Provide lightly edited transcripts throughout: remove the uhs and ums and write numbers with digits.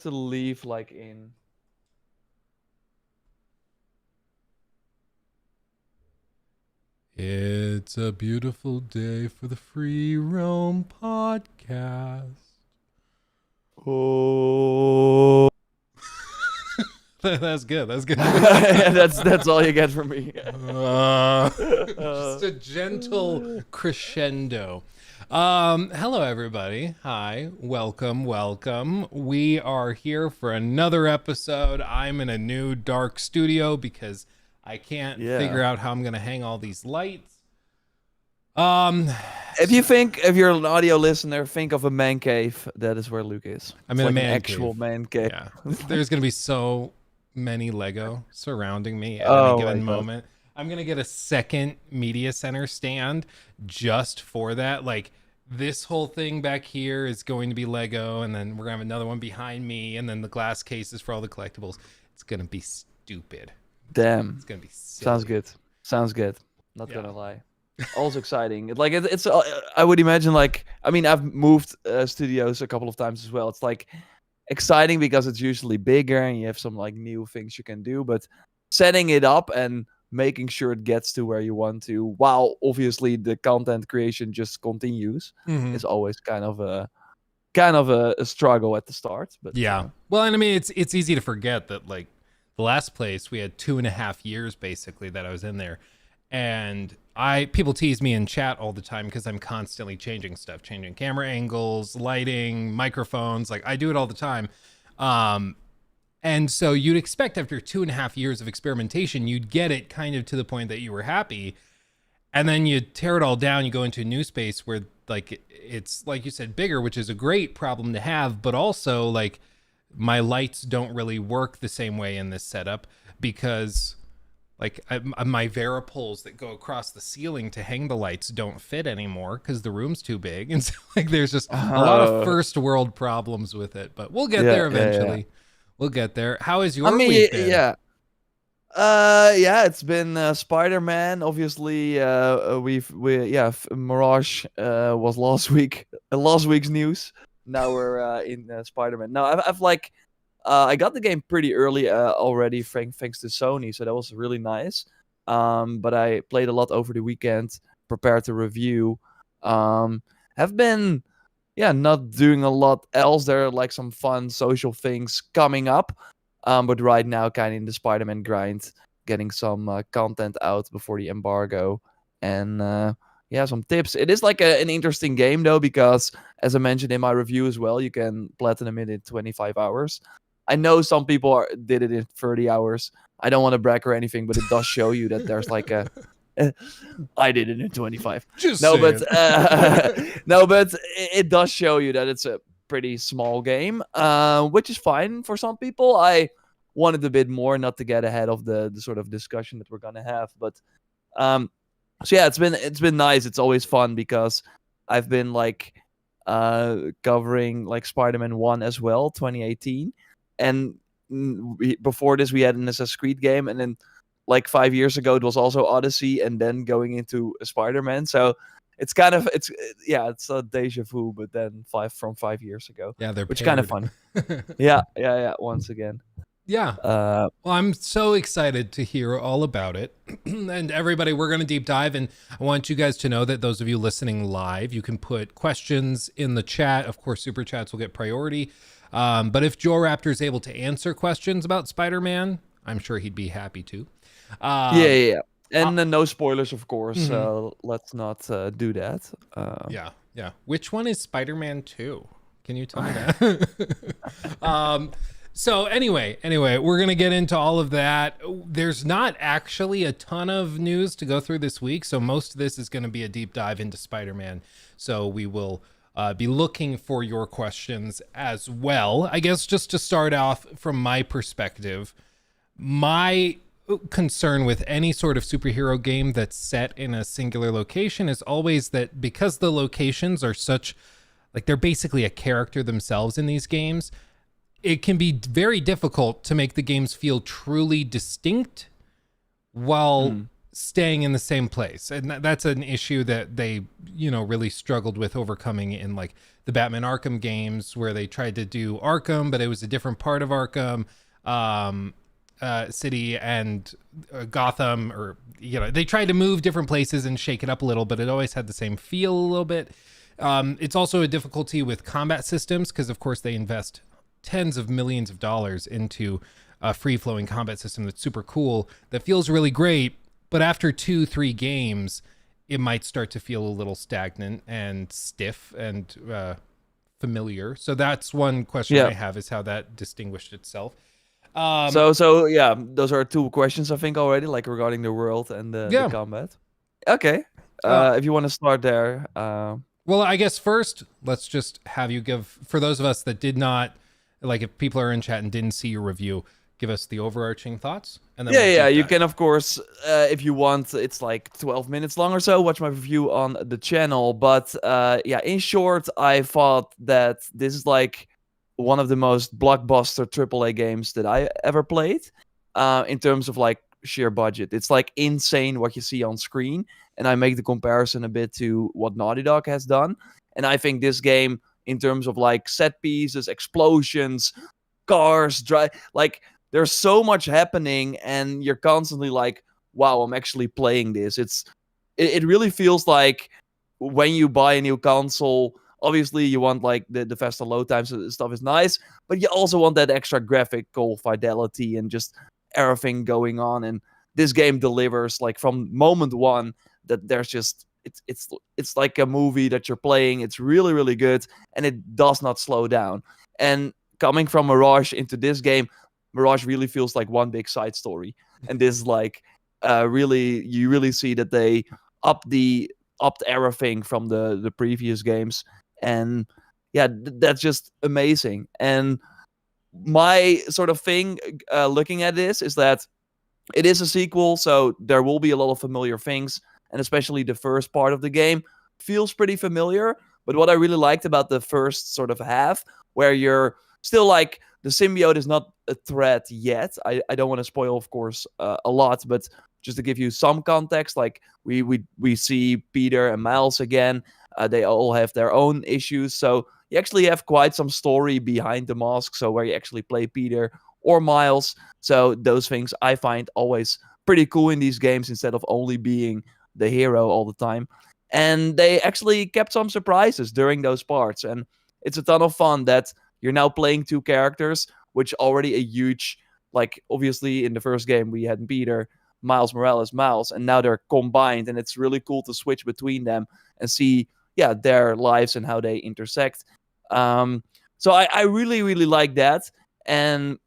to leave like in. It's a beautiful day for the Free Roam podcast. Oh, That's good. That's good. that's all you get from me. Just a gentle crescendo. Hello, everybody. Hi. Welcome. We are here for another episode. I'm in a new dark studio because I can't figure out how I'm going to hang all these lights. If you're an audio listener, think of a man cave. That is where Luke is. I'm in like a man an actual cave. man cave. Yeah. There's going to be so many Lego surrounding me at Oh any given my God. moment. I'm going to get a second media center stand just for that. Like, this whole thing back here is going to be Lego, and then we're going to have another one behind me, and then the glass cases for all the collectibles. It's going to be stupid. Damn. It's going to be silly. Sounds good. Not gonna lie. Also exciting. It's I would imagine, like, I mean, I've moved studios a couple of times as well. It's like exciting because it's usually bigger and you have some like new things you can do, but setting it up and making sure it gets to where you want to, while obviously the content creation just continues, is always kind of a struggle at the start. But well, and I mean, it's easy to forget that, like, the last place we had 2.5 years basically that I was in there, and people tease me in chat all the time because I'm constantly changing stuff, changing camera angles, lighting, microphones. Like, I do it all the time. And so you'd expect after 2.5 years of experimentation, you'd get it kind of to the point that you were happy. And then you tear it all down. You go into a new space where, like, it's, like you said, bigger, which is a great problem to have. But also, like, my lights don't really work the same way in this setup because, like, my Varipoles that go across the ceiling to hang the lights don't fit anymore because the room's too big. And so, like, there's just a lot of first world problems with it. But we'll get there eventually. Yeah. We'll get there. How is your week been? It's been Spider-Man. Obviously, Mirage was last week's news. Now we're in Spider-Man. Now I got the game pretty early already, thanks to Sony, so that was really nice. But I played a lot over the weekend, prepared to review. Have been not doing a lot else. There are like some fun social things coming up. But right now, kind of in the Spider-Man grind, getting some content out before the embargo. And some tips. It is like an interesting game, though, because, as I mentioned in my review as well, you can platinum it in 25 hours. I know some people did it in 30 hours. I don't want to brag or anything, but it does show you that there's like a... I did it in 25. But it does show you that it's a pretty small game, which is fine for some people. I wanted a bit more, not to get ahead of the sort of discussion that we're gonna have, but it's been nice. It's always fun because I've been like covering like Spider-Man 1 as well, 2018, and before this we had an Assassin's Creed game, and then like 5 years ago it was also Odyssey, and then going into Spider-Man. So it's kind of it's a deja vu, but then 5 years ago. Yeah, they're which kind of fun. Once again. Yeah. Well, I'm so excited to hear all about it. And everybody, we're going to deep dive. And I want you guys to know that those of you listening live, you can put questions in the chat. Of course, super chats will get priority. But if Joe Raptor is able to answer questions about Spider-Man, I'm sure he'd be happy to. And no spoilers, of course. Let's not do that. Yeah. Which one is Spider-Man 2? Can you tell me that? So anyway, we're going to get into all of that. There's not actually a ton of news to go through this week, so most of this is going to be a deep dive into Spider-Man. So we will be looking for your questions as well. I guess just to start off from my perspective, my concern with any sort of superhero game that's set in a singular location is always that because the locations are such, like, they're basically a character themselves in these games, it can be very difficult to make the games feel truly distinct while staying in the same place, and that's an issue that they really struggled with overcoming in like the Batman Arkham games, where they tried to do Arkham but it was a different part of Arkham City and Gotham, or they tried to move different places and shake it up a little, but it always had the same feel a little bit. It's also a difficulty with combat systems because of course they invest tens of millions of dollars into a free-flowing combat system that's super cool, that feels really great, but after 2-3 games, it might start to feel a little stagnant and stiff and familiar. So that's one question I have, is how that distinguished itself. So yeah, those are 2 questions I think already, like regarding the world and the combat. Okay, if you want to start there. Well, I guess first, let's just have you give, for those of us that did not, like if people are in chat and didn't see your review, give us the overarching thoughts. And then you can, of course, if you want, it's like 12 minutes long or so, watch my review on the channel. But in short, I thought that this is like one of the most blockbuster AAA games that I ever played, in terms of like sheer budget. It's like insane what you see on screen. And I make the comparison a bit to what Naughty Dog has done. And I think this game, in terms of like set pieces, explosions, cars, like there's so much happening, and you're constantly like, wow, I'm actually playing this. It really feels like when you buy a new console, obviously you want like the faster load times, so stuff is nice, but you also want that extra graphical fidelity and just everything going on. And this game delivers, like from moment one, that there's just it's like a movie that you're playing. It's really, really good, and it does not slow down. And coming from Mirage into this game, Mirage really feels like one big side story. And this is like you really see that they upped everything from the previous games. And yeah, that's just amazing. And my sort of thing looking at this is that it is a sequel, so there will be a lot of familiar things, and especially the first part of the game feels pretty familiar. But what I really liked about the first sort of half, where you're still like, the symbiote is not a threat yet. I don't want to spoil, of course, a lot, but just to give you some context, like we see Peter and Miles again. They all have their own issues, so you actually have quite some story behind the mask. So where you actually play Peter or Miles. So those things I find always pretty cool in these games, instead of only being the hero all the time. And they actually kept some surprises during those parts, and it's a ton of fun that you're now playing 2 characters, which already a huge, like, obviously in the first game we had Peter, Miles Morales, Miles, and now they're combined, and it's really cool to switch between them and see, their lives and how they intersect. So I really, really like that. And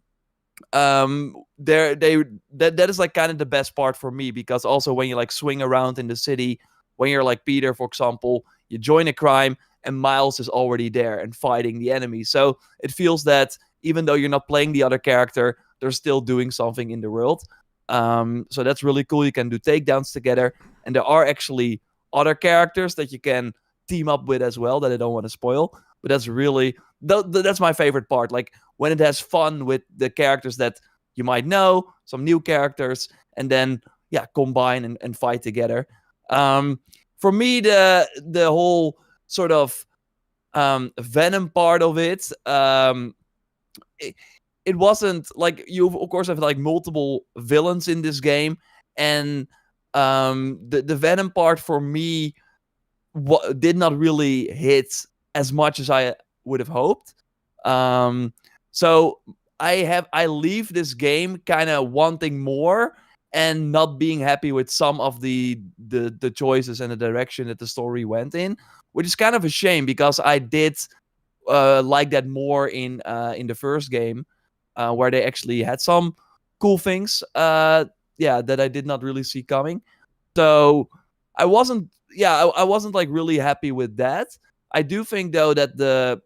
that is like kind of the best part for me, because also when you like swing around in the city, when you're like Peter, for example, you join a crime, and Miles is already there and fighting the enemy. So it feels that even though you're not playing the other character, they're still doing something in the world. So that's really cool. You can do takedowns together, and there are actually other characters that you can team up with as well that I don't want to spoil. But that's really that's my favorite part. Like when it has fun with the characters that you might know, some new characters, and then combine and fight together. For me, the whole sort of Venom part of it, it wasn't like, you of course have like multiple villains in this game, and the Venom part for me did not really hit as much as I would have hoped. So I leave this game kind of wanting more, and not being happy with some of the choices and the direction that the story went in, which is kind of a shame, because I did like that more in the first game, where they actually had some cool things that I did not really see coming. So I wasn't like really happy with that. I do think though that the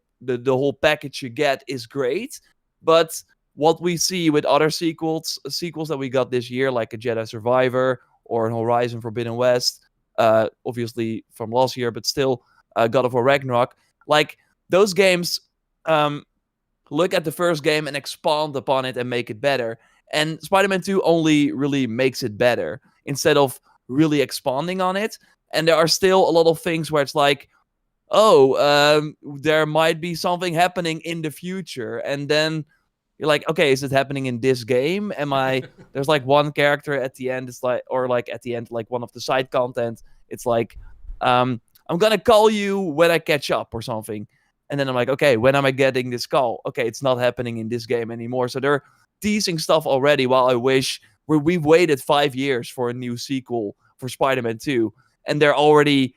whole package you get is great, but what we see with other sequels that we got this year, like a Jedi Survivor or an Horizon Forbidden West, obviously from last year, but still God of War Ragnarok, like those games look at the first game and expand upon it and make it better. And Spider-Man 2 only really makes it better instead of really expanding on it. And there are still a lot of things where it's like, oh, there might be something happening in the future, and then you're like, okay, is it happening in this game? There's like one character at the end, it's like, or like at the end, like one of the side content, it's like, I'm gonna call you when I catch up or something. And then I'm like, okay, when am I getting this call? Okay, it's not happening in this game anymore. So they're teasing stuff already, while I wish we've waited 5 years for a new sequel for Spider-Man 2, and they're already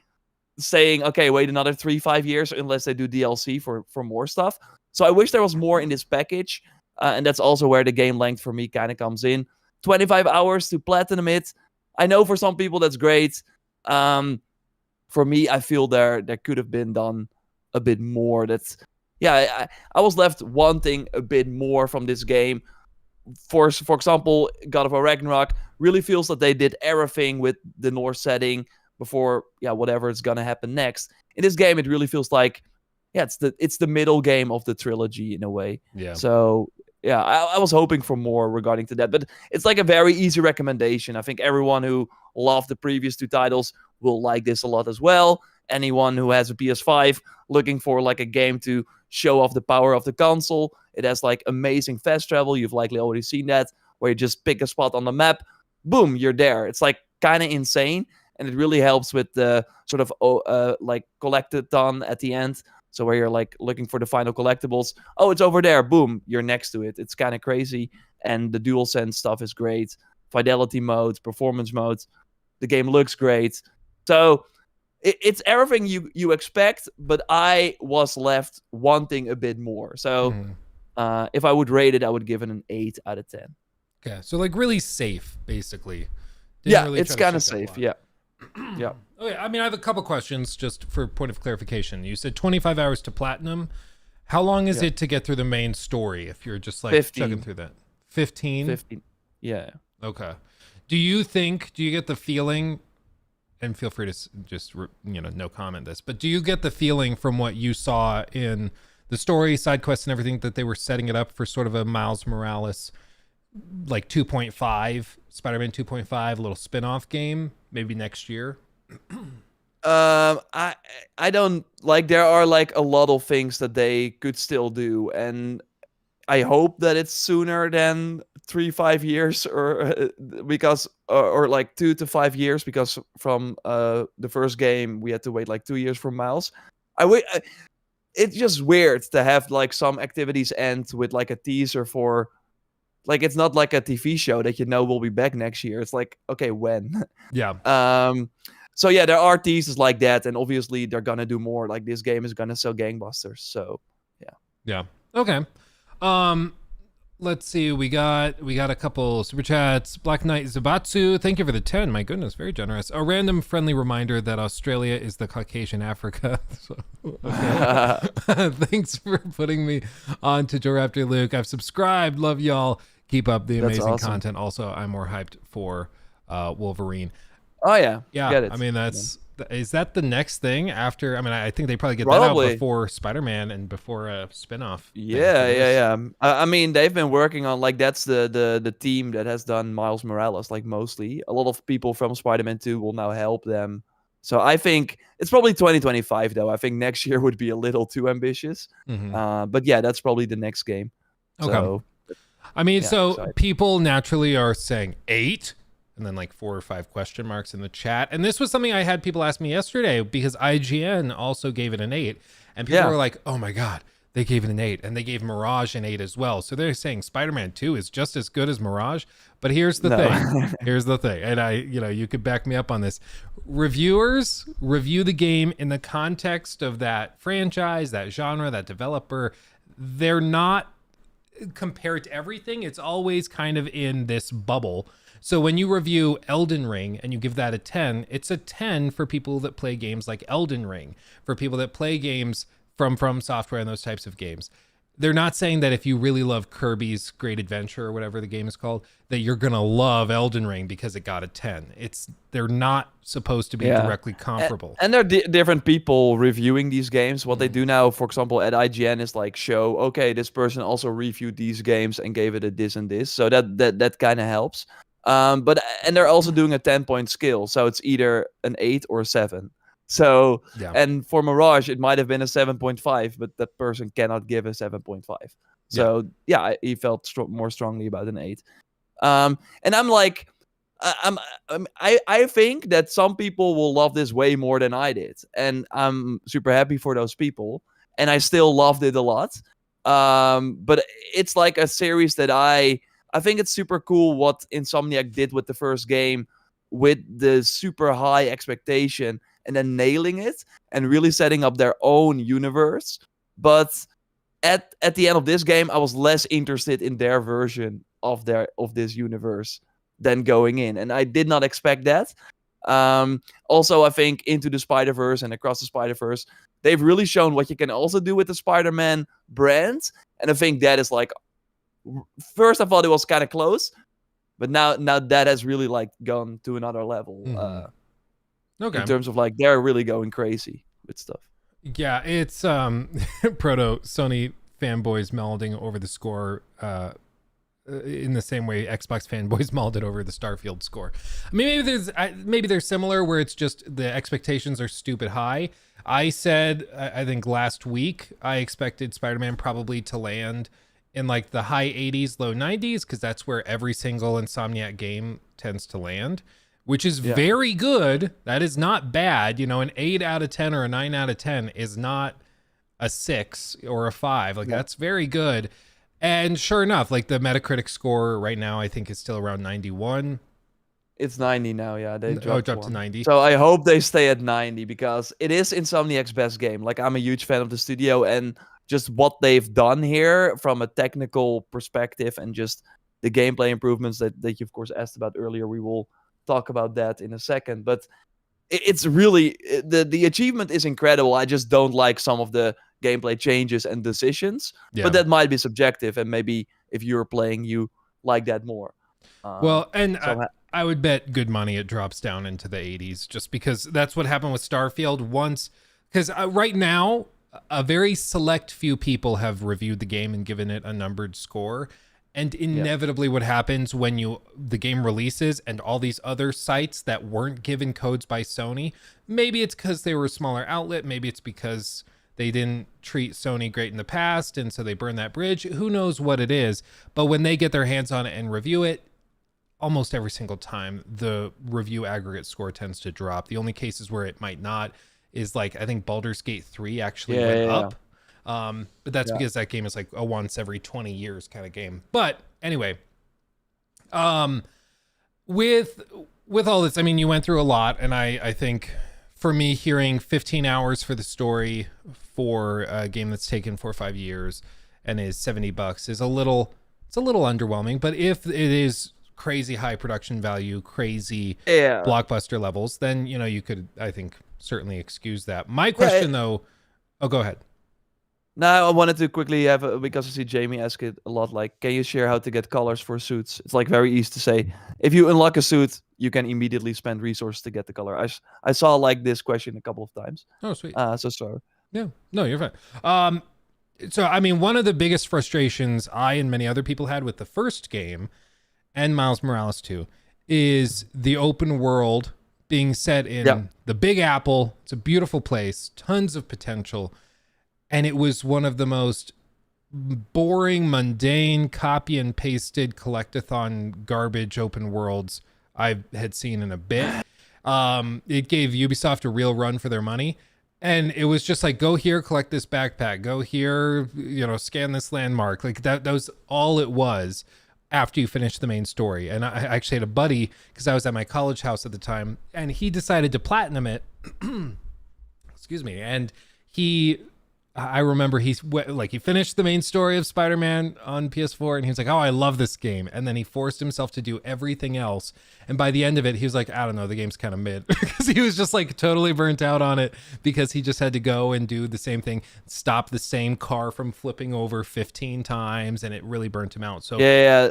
saying, okay, wait another 3-5 years unless they do DLC for more stuff. So I wish there was more in this package. And that's also where the game length for me kind of comes in. 25 hours to platinum it. I know for some people that's great. For me, I feel there could have been done a bit more. I was left wanting a bit more from this game. For example, God of War Ragnarok really feels that they did everything with the Norse setting before, whatever is gonna happen next. In this game, it really feels like, it's the middle game of the trilogy in a way. Yeah. So I was hoping for more regarding to that, but it's like a very easy recommendation. I think everyone who loved the previous 2 titles will like this a lot as well. Anyone who has a PS5 looking for like a game to show off the power of the console, it has like amazing fast travel. You've likely already seen that, where you just pick a spot on the map, boom, you're there. It's like kind of insane, and it really helps with the sort of like collectathon at the end. So where you're like looking for the final collectibles, oh, it's over there, boom, you're next to it. It's kind of crazy, and the DualSense stuff is great. Fidelity modes, performance modes, the game looks great. So it's everything you expect, but I was left wanting a bit more. So if I would rate it, I would give it an 8 out of 10. Okay, so like really safe, basically. Didn't really it's try to kind of shake that safe. block. Yeah. Okay, I mean, I have a couple questions just for point of clarification. You said 25 hours to platinum. How long is it to get through the main story if you're just like 15. chugging through that? 15? 15. Yeah. Okay. Do you get the feeling, and feel free to just, no comment this, but do you get the feeling from what you saw in the story, side quests, and everything that they were setting it up for sort of a Miles Morales, like 2.5, Spider-Man 2.5, little spin-off game, maybe next year? I don't like, there are like a lot of things that they could still do, and I hope that it's sooner than 3-5 years, or because or like 2 to 5 years, because from the first game we had to wait like 2 years for Miles. It's just weird to have like some activities end with like a teaser for, like, it's not like a TV show that will be back next year. It's like, okay, when? Yeah. So yeah, there are teasers like that, and obviously they're gonna do more. Like, this game is gonna sell gangbusters. So Yeah. Okay. Let's see. We got a couple super chats. Black Knight Zabatsu, thank you for the 10. My goodness, very generous. A random friendly reminder that Australia is the Caucasian Africa. So, okay. Thanks for putting me on to Joe Raptor Luke. I've subscribed. Love y'all. Keep up the amazing awesome content. Also, I'm more hyped for Wolverine. Oh yeah. Yeah. Get it. I mean, is that the next thing after? I mean, I think they probably get that Probably. out before Spider-Man and before a spinoff. Yeah. I mean, they've been working on, like, that's the team that has done Miles Morales, like, mostly. A lot of people from Spider-Man 2 will now help them. So I think it's probably 2025, though. I think next year would be a little too ambitious. But yeah, that's probably the next game. Okay. So, I mean, excited. People naturally are saying 8, and then like 4 or 5 question marks in the chat. And this was something I had people ask me yesterday, because IGN also gave it an 8, and people were like, "Oh my god, they gave it an 8," and they gave Mirage an 8 as well. So they're saying Spider-Man 2 is just as good as Mirage. But here's the thing. Here's the thing, and you could back me up on this. Reviewers review the game in the context of that franchise, that genre, that developer. They're not compared to everything. It's always kind of in this bubble. So when you review Elden Ring and you give that a 10, it's a 10 for people that play games like Elden Ring, for people that play games from Software and those types of games. They're not saying that if you really love Kirby's Great Adventure or whatever the game is called, that you're going to love Elden Ring because it got a 10. They're not supposed to be directly comparable. And there are different people reviewing these games. What they do now, for example, at IGN is like show, okay, this person also reviewed these games and gave it a this and this. So that kind of helps. And they're also doing a 10-point scale, so it's either an 8 or a 7. So, Yeah. and for Mirage, it might have been a 7.5, but that person cannot give a 7.5. So, yeah, he felt more strongly about an 8. And I'm like, I think that some people will love this way more than I did, and I'm super happy for those people. And I still loved it a lot. But it's like a series that I think it's super cool what Insomniac did with the first game, with the super high expectation and then nailing it and really setting up their own universe. But at the end of this game, I was less interested in their version of this universe than going in, and I did not expect that. Also, I think Into the Spider-Verse and Across the Spider-Verse, they've really shown what you can also do with the Spider-Man brand, and I think that is like, first I thought it was kind of close, but now that has really like gone to another level. Okay. In terms of like they're really going crazy with stuff. Yeah, it's proto Sony fanboys melding over the score in the same way Xbox fanboys melded over the Starfield score. I mean, maybe they're similar where it's just the expectations are stupid high. I said I think last week I expected Spider-Man probably to land in like the high 80s, low 90s, because that's where every single Insomniac game tends to land, which is very good. That is not bad. You know, an 8 out of 10 or a 9 out of 10 is not a 6 or a 5. Like, that's very good. And sure enough, like the Metacritic score right now, I think is still around 91. It's 90 now, yeah. They dropped to 90. So I hope they stay at 90 because it is Insomniac's best game. Like, I'm a huge fan of the studio, and just what they've done here from a technical perspective and just the gameplay improvements that you, of course, asked about earlier. We will talk about that in a second. But it's really, the achievement is incredible. I just don't like some of the gameplay changes and decisions. Yeah. But that might be subjective, and maybe if you're playing, you like that more. Well, and I would bet good money it drops down into the 80s, just because that's what happened with Starfield once. Because right now, a very select few people have reviewed the game and given it a numbered score. And inevitably what happens when the game releases and all these other sites that weren't given codes by Sony, maybe it's because they were a smaller outlet, maybe it's because they didn't treat Sony great in the past, and so they burn that bridge. Who knows what it is? But when they get their hands on it and review it, almost every single time, the review aggregate score tends to drop. The only cases where it might not is like, I think Baldur's Gate 3 actually went up. But that's because that game is like a once every 20 years kind of game. But anyway, with all this, I mean, you went through a lot, and I think for me, hearing 15 hours for the story for a game that's taken 4 or 5 years and is $70 is a little underwhelming. But if it is crazy high production value, crazy blockbuster levels, then you could, I think, certainly excuse that. My question though, go ahead. Now I wanted to quickly have because I see Jamie ask it a lot, like, can you share how to get colors for suits? It's like very easy to say. If you unlock a suit, you can immediately spend resources to get the color. I saw like this question a couple of times. Oh, sweet. So sorry. Yeah, no, you're fine. So I mean, one of the biggest frustrations I and many other people had with the first game and Miles Morales 2 is the open world being set in the Big Apple. It's a beautiful place, tons of potential. And it was one of the most boring, mundane, copy and pasted collectathon garbage open worlds I had seen in a bit. It gave Ubisoft a real run for their money. And it was just like, go here, collect this backpack. Go here, scan this landmark. Like that was all it was after you finish the main story. And I actually had a buddy, because I was at my college house at the time, and he decided to platinum it. Excuse me. And I remember he finished the main story of Spider-Man on PS4, and he was like, oh, I love this game. And then he forced himself to do everything else. And by the end of it, he was like, I don't know, the game's kind of mid. Because he was just like totally burnt out on it, because he just had to go and do the same thing, stop the same car from flipping over 15 times, and it really burnt him out. So yeah,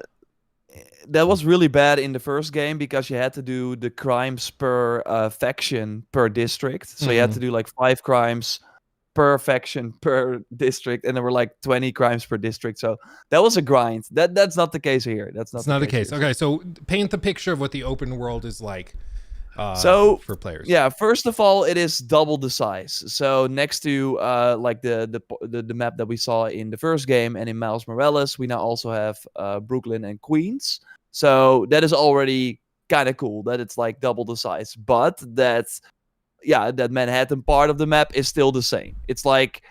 that was really bad in the first game, because you had to do the crimes per faction per district. So you had to do like 5 crimes per faction per district, and there were like 20 crimes per district. So that was a grind. That's not the case here. That's not It's the not the case case. here. Okay, so paint the picture of what the open world is like So for players. yeah, first of all, it is double the size. So next to like the map that we saw in the first game and in Miles Morales, we now also have Brooklyn and Queens. So that is already kind of cool that it's like double the size. But that Manhattan part of the map is still the same. It's like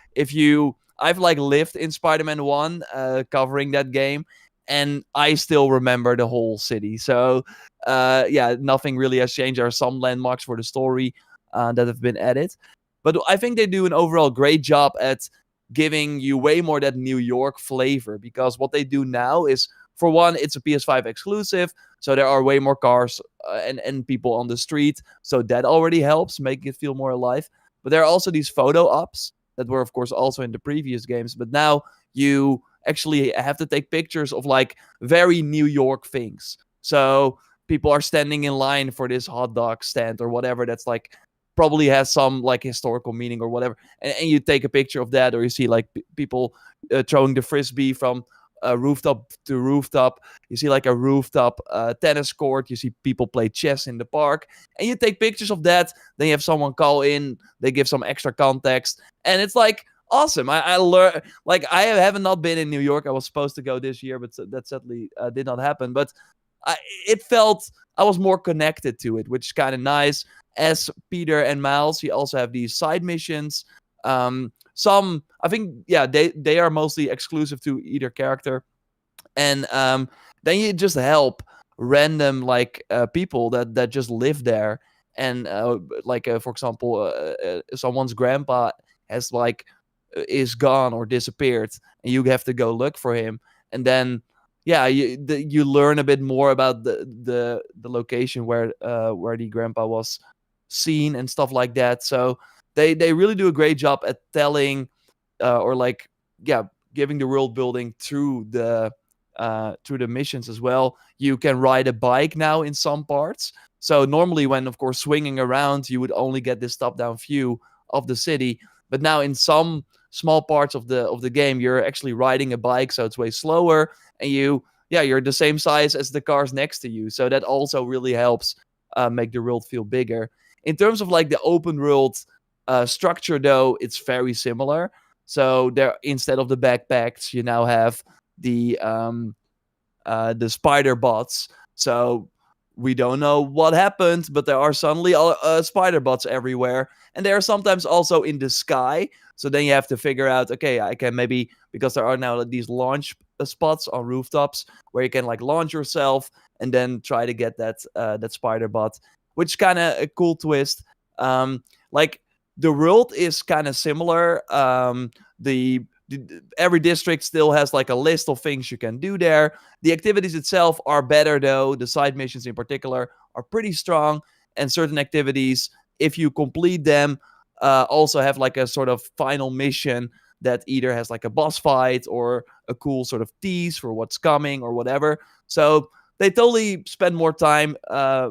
I've like lived in Spider-Man 1 covering that game, and I still remember the whole city. So nothing really has changed. There are some landmarks for the story that have been added, but I think they do an overall great job at giving you way more that New York flavor, because what they do now is, for one, it's a PS5 exclusive, so there are way more cars and people on the street, so that already helps make it feel more alive. But there are also these photo ops that were, of course, also in the previous games, but now you actually have to take pictures of like very New York things. So people are standing in line for this hot dog stand or whatever that's like probably has some like historical meaning or whatever, and you take a picture of that, or you see like people throwing the frisbee from rooftop to rooftop. You see like a rooftop tennis court. You see people play chess in the park, and you take pictures of that. Then you have someone call in. They give some extra context, and it's like awesome. I learned, like, I haven't not been in New York. I was supposed to go this year, but that sadly did not happen. But it felt I was more connected to it, which is kind of nice. As Peter and Miles, you also have these side missions. Some, I think, yeah, they are mostly exclusive to either character, and then you just help random like people that just live there, and like for example, someone's grandpa has like is gone or disappeared, and you have to go look for him, and then yeah, you learn a bit more about the location where the grandpa was seen and stuff like that. So they really do a great job at telling or like yeah, giving the world building through the missions as well. You can ride a bike now in some parts. So normally, when of course swinging around, you would only get this top-down view of the city. But now in some small parts of the game, you're actually riding a bike, so it's way slower, and you're the same size as the cars next to you. So that also really helps make the world feel bigger. In terms of like the open world structure, though, it's very similar. So there, instead of the backpacks, you now have the spider bots. So we don't know what happened, but there are suddenly spider bots everywhere, and they are sometimes also in the sky. So then you have to figure out, okay, I can maybe, because there are now these launch spots on rooftops where you can like launch yourself and then try to get that spider bot, which kind of a cool twist. Like the world is kind of similar. Every district still has like a list of things you can do there. The activities itself are better, though. The side missions in particular are pretty strong, and certain activities, if you complete them, also have like a sort of final mission that either has like a boss fight or a cool sort of tease for what's coming or whatever. So they totally spend more time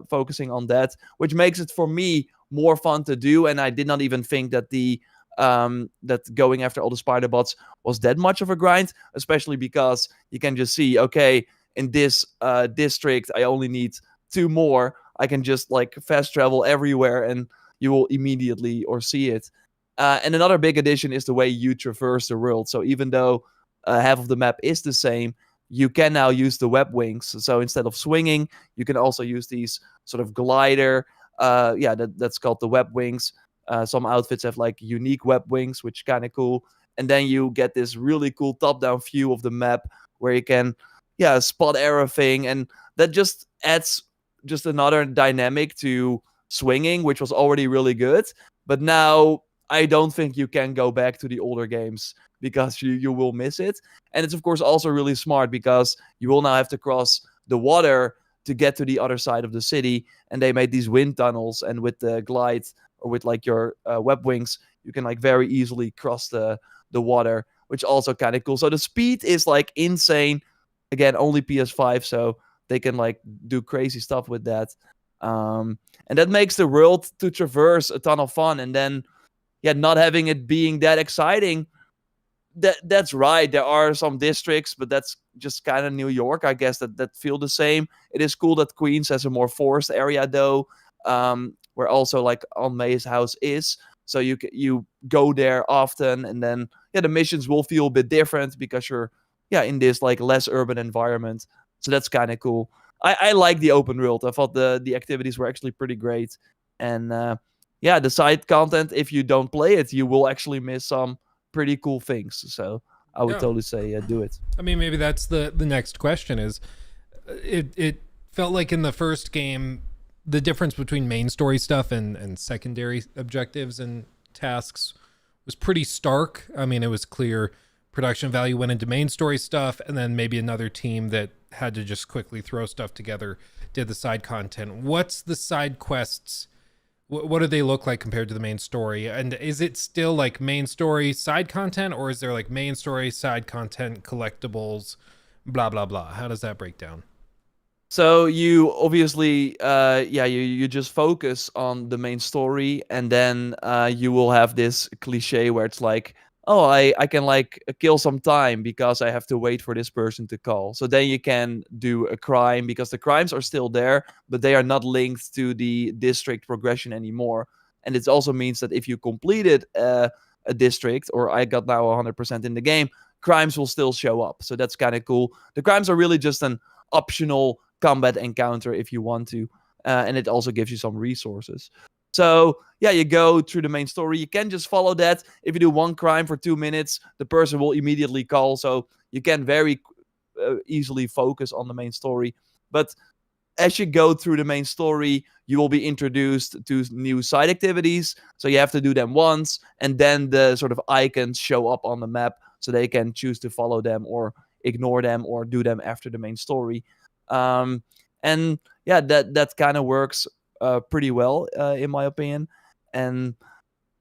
focusing on that, which makes it for me more fun to do. And I did not even think that that going after all the spider bots was that much of a grind, especially because you can just see, okay, in this district, I only need 2 more. I can just like fast travel everywhere, and you will immediately or see it. And another big addition is the way you traverse the world. So even though half of the map is the same, you can now use the web wings. So instead of swinging, you can also use these sort of glider. That's called the web wings. Some outfits have like unique web wings, which is kind of cool. And then you get this really cool top-down view of the map where you can, spot everything, and that just adds just another dynamic to swinging, which was already really good. But now I don't think you can go back to the older games because you will miss it. And it's of course also really smart because you will now have to cross the water to get to the other side of the city. And they made these wind tunnels, and with the glide or with like your web wings, you can like very easily cross the water, which also kind of cool. So the speed is like insane. Again, only PS5, so they can like do crazy stuff with that. And that makes the world to traverse a ton of fun. And then yeah, not having it being that exciting, that's right. There are some districts, but that's just kind of New York, I guess, that feel the same. It is cool that Queens has a more forest area though, where also like on May's house is. So you go there often, and then yeah, the missions will feel a bit different because you're yeah in this like less urban environment. So that's kind of cool. I like the open world. I thought the activities were actually pretty great, and yeah, the side content, if you don't play it, you will actually miss some pretty cool things. So I would Yeah. totally say do it. I mean, maybe that's the next question is it felt like in the first game the difference between main story stuff and secondary objectives and tasks was pretty stark. I mean, it was clear production value went into main story stuff, and then maybe another team that had to just quickly throw stuff together did the side content. What's the side quests? What do they look like compared to the main story? And is it still like main story side content, or is there like main story side content collectibles, blah blah blah? How does that break down? So you obviously, yeah, you just focus on the main story, and then you will have this cliche where it's like, oh, I can like kill some time because I have to wait for this person to call. So then you can do a crime because the crimes are still there, but they are not linked to the district progression anymore. And it also means that if you completed a district, or I got now 100% in the game, crimes will still show up. So that's kind of cool. The crimes are really just an optional combat encounter if you want to, and it also gives you some resources. So yeah, you go through the main story. You can just follow that. If you do one crime for 2 minutes, the person will immediately call, so you can very easily focus on the main story. But as you go through the main story, you will be introduced to new side activities, so you have to do them once, and then the sort of icons show up on the map, so they can choose to follow them or ignore them or do them after the main story. And yeah, that kind of works pretty well in my opinion. And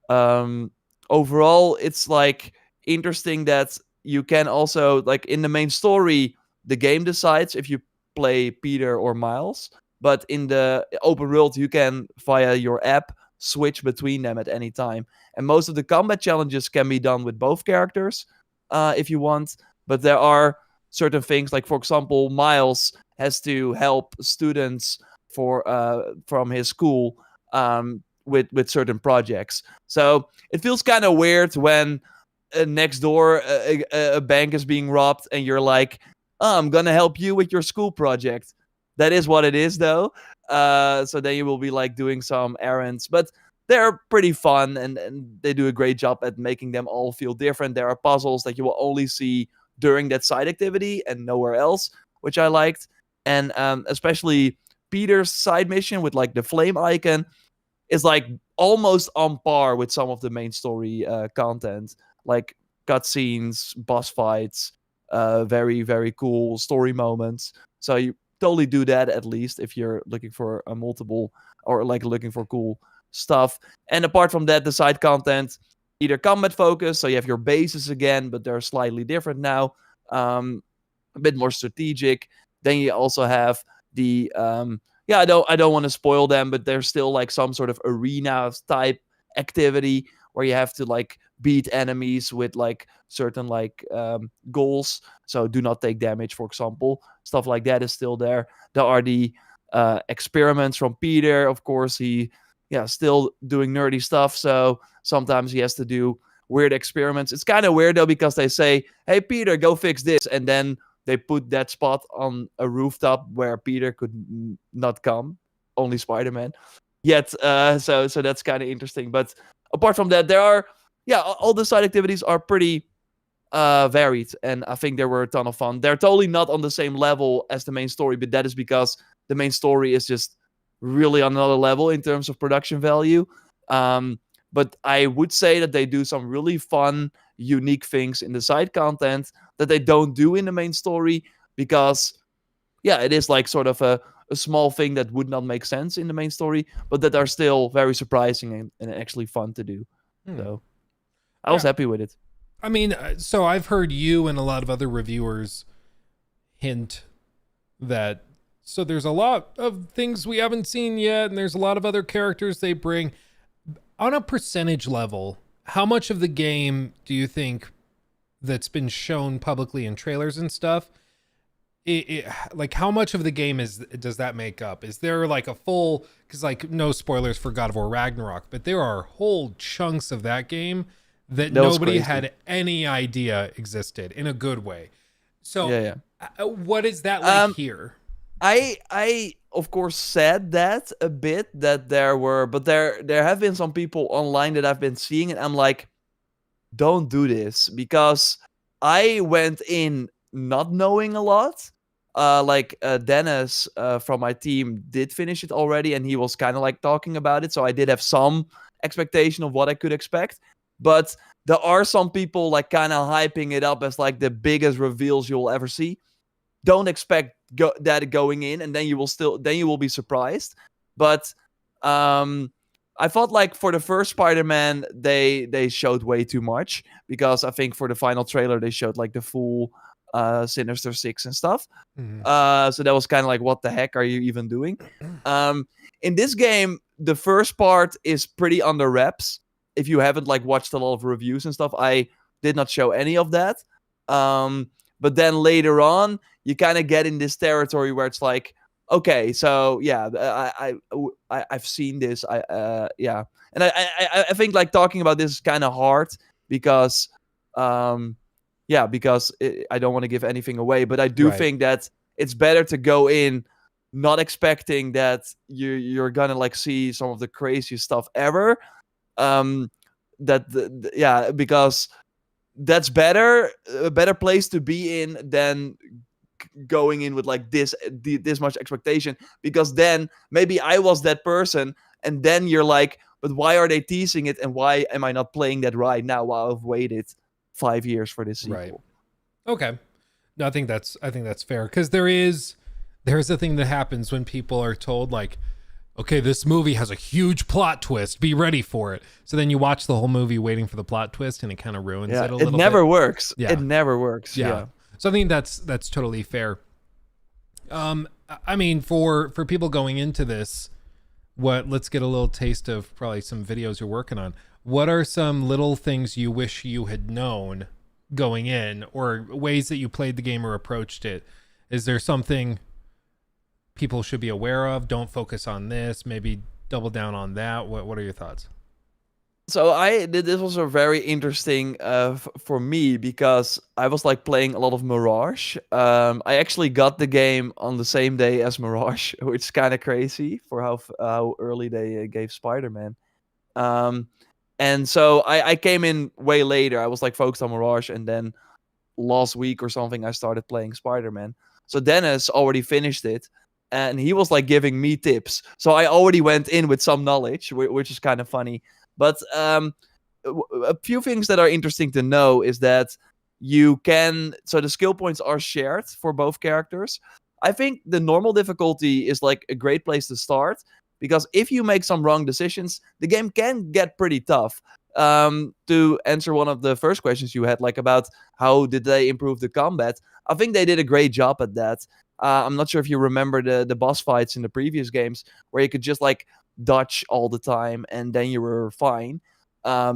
um, overall, it's like interesting that you can also like in the main story, the game decides if you play Peter or Miles, but in the open world, you can via your app switch between them at any time. And most of the combat challenges can be done with both characters if you want, but there are certain things like, for example, Miles has to help students for from his school with certain projects. So it feels kind of weird when next door a bank is being robbed and you're like, oh, I'm gonna help you with your school project. That is what it is, though. So then you will be like doing some errands, but they're pretty fun, and they do a great job at making them all feel different. There are puzzles that you will only see during that side activity and nowhere else, which I liked. And especially Peter's side mission with like the flame icon is like almost on par with some of the main story content, like cutscenes, boss fights, very very cool story moments. So you totally do that at least if you're looking for a multiple or like looking for cool stuff. And apart from that, the side content either combat focus, so you have your bases again, but they're slightly different now, a bit more strategic. Then you also have the yeah, I don't want to spoil them, but there's still like some sort of arena type activity where you have to like beat enemies with like certain like goals. So do not take damage, for example. Stuff like that is still there. There are the experiments from Peter. Of course, he yeah still doing nerdy stuff. So sometimes he has to do weird experiments. It's kind of weird though because they say, "Hey Peter, go fix this," and then they put that spot on a rooftop where Peter could not come, only Spider-Man. Yet, so that's kind of interesting. But apart from that, there are yeah, all the side activities are pretty varied, and I think they were a ton of fun. They're totally not on the same level as the main story, but that is because the main story is just really on another level in terms of production value. But I would say that they do some really fun, unique things in the side content that they don't do in the main story because, yeah, it is like sort of a small thing that would not make sense in the main story, but that are still very surprising and actually fun to do. So I was Yeah. happy with it. I mean, so I've heard you and a lot of other reviewers hint that so there's a lot of things we haven't seen yet, and there's a lot of other characters they bring. On a percentage level, how much of the game do you think that's been shown publicly in trailers and stuff, like how much of the game does that make up? Is there like a full, because like no spoilers for God of War Ragnarok, but there are whole chunks of that game that That was nobody crazy. had any idea existed in a good way. So Yeah, what is that yeah. like here? I of course said that a bit, that there have been some people online that I've been seeing, and I'm like, don't do this, because I went in not knowing a lot. Dennis from my team did finish it already, and he was kind of like talking about it, so I did have some expectation of what I could expect. But there are some people like kind of hyping it up as like the biggest reveals you'll ever see. Don't expect that going in, and then you will be surprised. But I thought like for the first Spider-Man, they showed way too much, because I think for the final trailer they showed like the full Sinister Six and stuff. Mhm. So that was kind of like, what the heck are you even doing? In this game, the first part is pretty under wraps. If you haven't like watched a lot of reviews and stuff, I did not show any of that. But then later on, you kind of get in this territory where it's like, okay, so yeah, I've seen this. Yeah, and I think like talking about this is kind of hard, because because I don't want to give anything away, but I do Right. think that it's better to go in not expecting that you're gonna like see some of the craziest stuff ever. Because that's a better place to be in than going in with like this much expectation, because then maybe I was that person, and then you're like, but why are they teasing it, and why am I not playing that right now while I've waited 5 years for this sequel? Right. Okay. No, I think that's fair, because there's a thing that happens when people are told like, okay, this movie has a huge plot twist, be ready for it. So then you watch the whole movie waiting for the plot twist, and it kind of ruins it a little bit. It never works. Yeah. It never works. Yeah. So I think that's totally fair. I mean, for people going into this, let's get a little taste of probably some videos you're working on. What are some little things you wish you had known going in, or ways that you played the game or approached it? Is there something people should be aware of? Don't focus on this, maybe double down on that. What are your thoughts? So this was a very interesting for me, because I was like playing a lot of Mirage. I actually got the game on the same day as Mirage, which is kind of crazy for how early they gave Spider-Man. And so I came in way later. I was like focused on Mirage, and then last week or something I started playing Spider-Man. So Dennis already finished it, and he was like giving me tips. So I already went in with some knowledge, which is kind of funny. But a few things that are interesting to know is that so the skill points are shared for both characters. I think the normal difficulty is like a great place to start, because if you make some wrong decisions, the game can get pretty tough. To answer one of the first questions you had, like about how did they improve the combat, I think they did a great job at that. I'm not sure if you remember the boss fights in the previous games, where you could just like dodge all the time and then you were fine,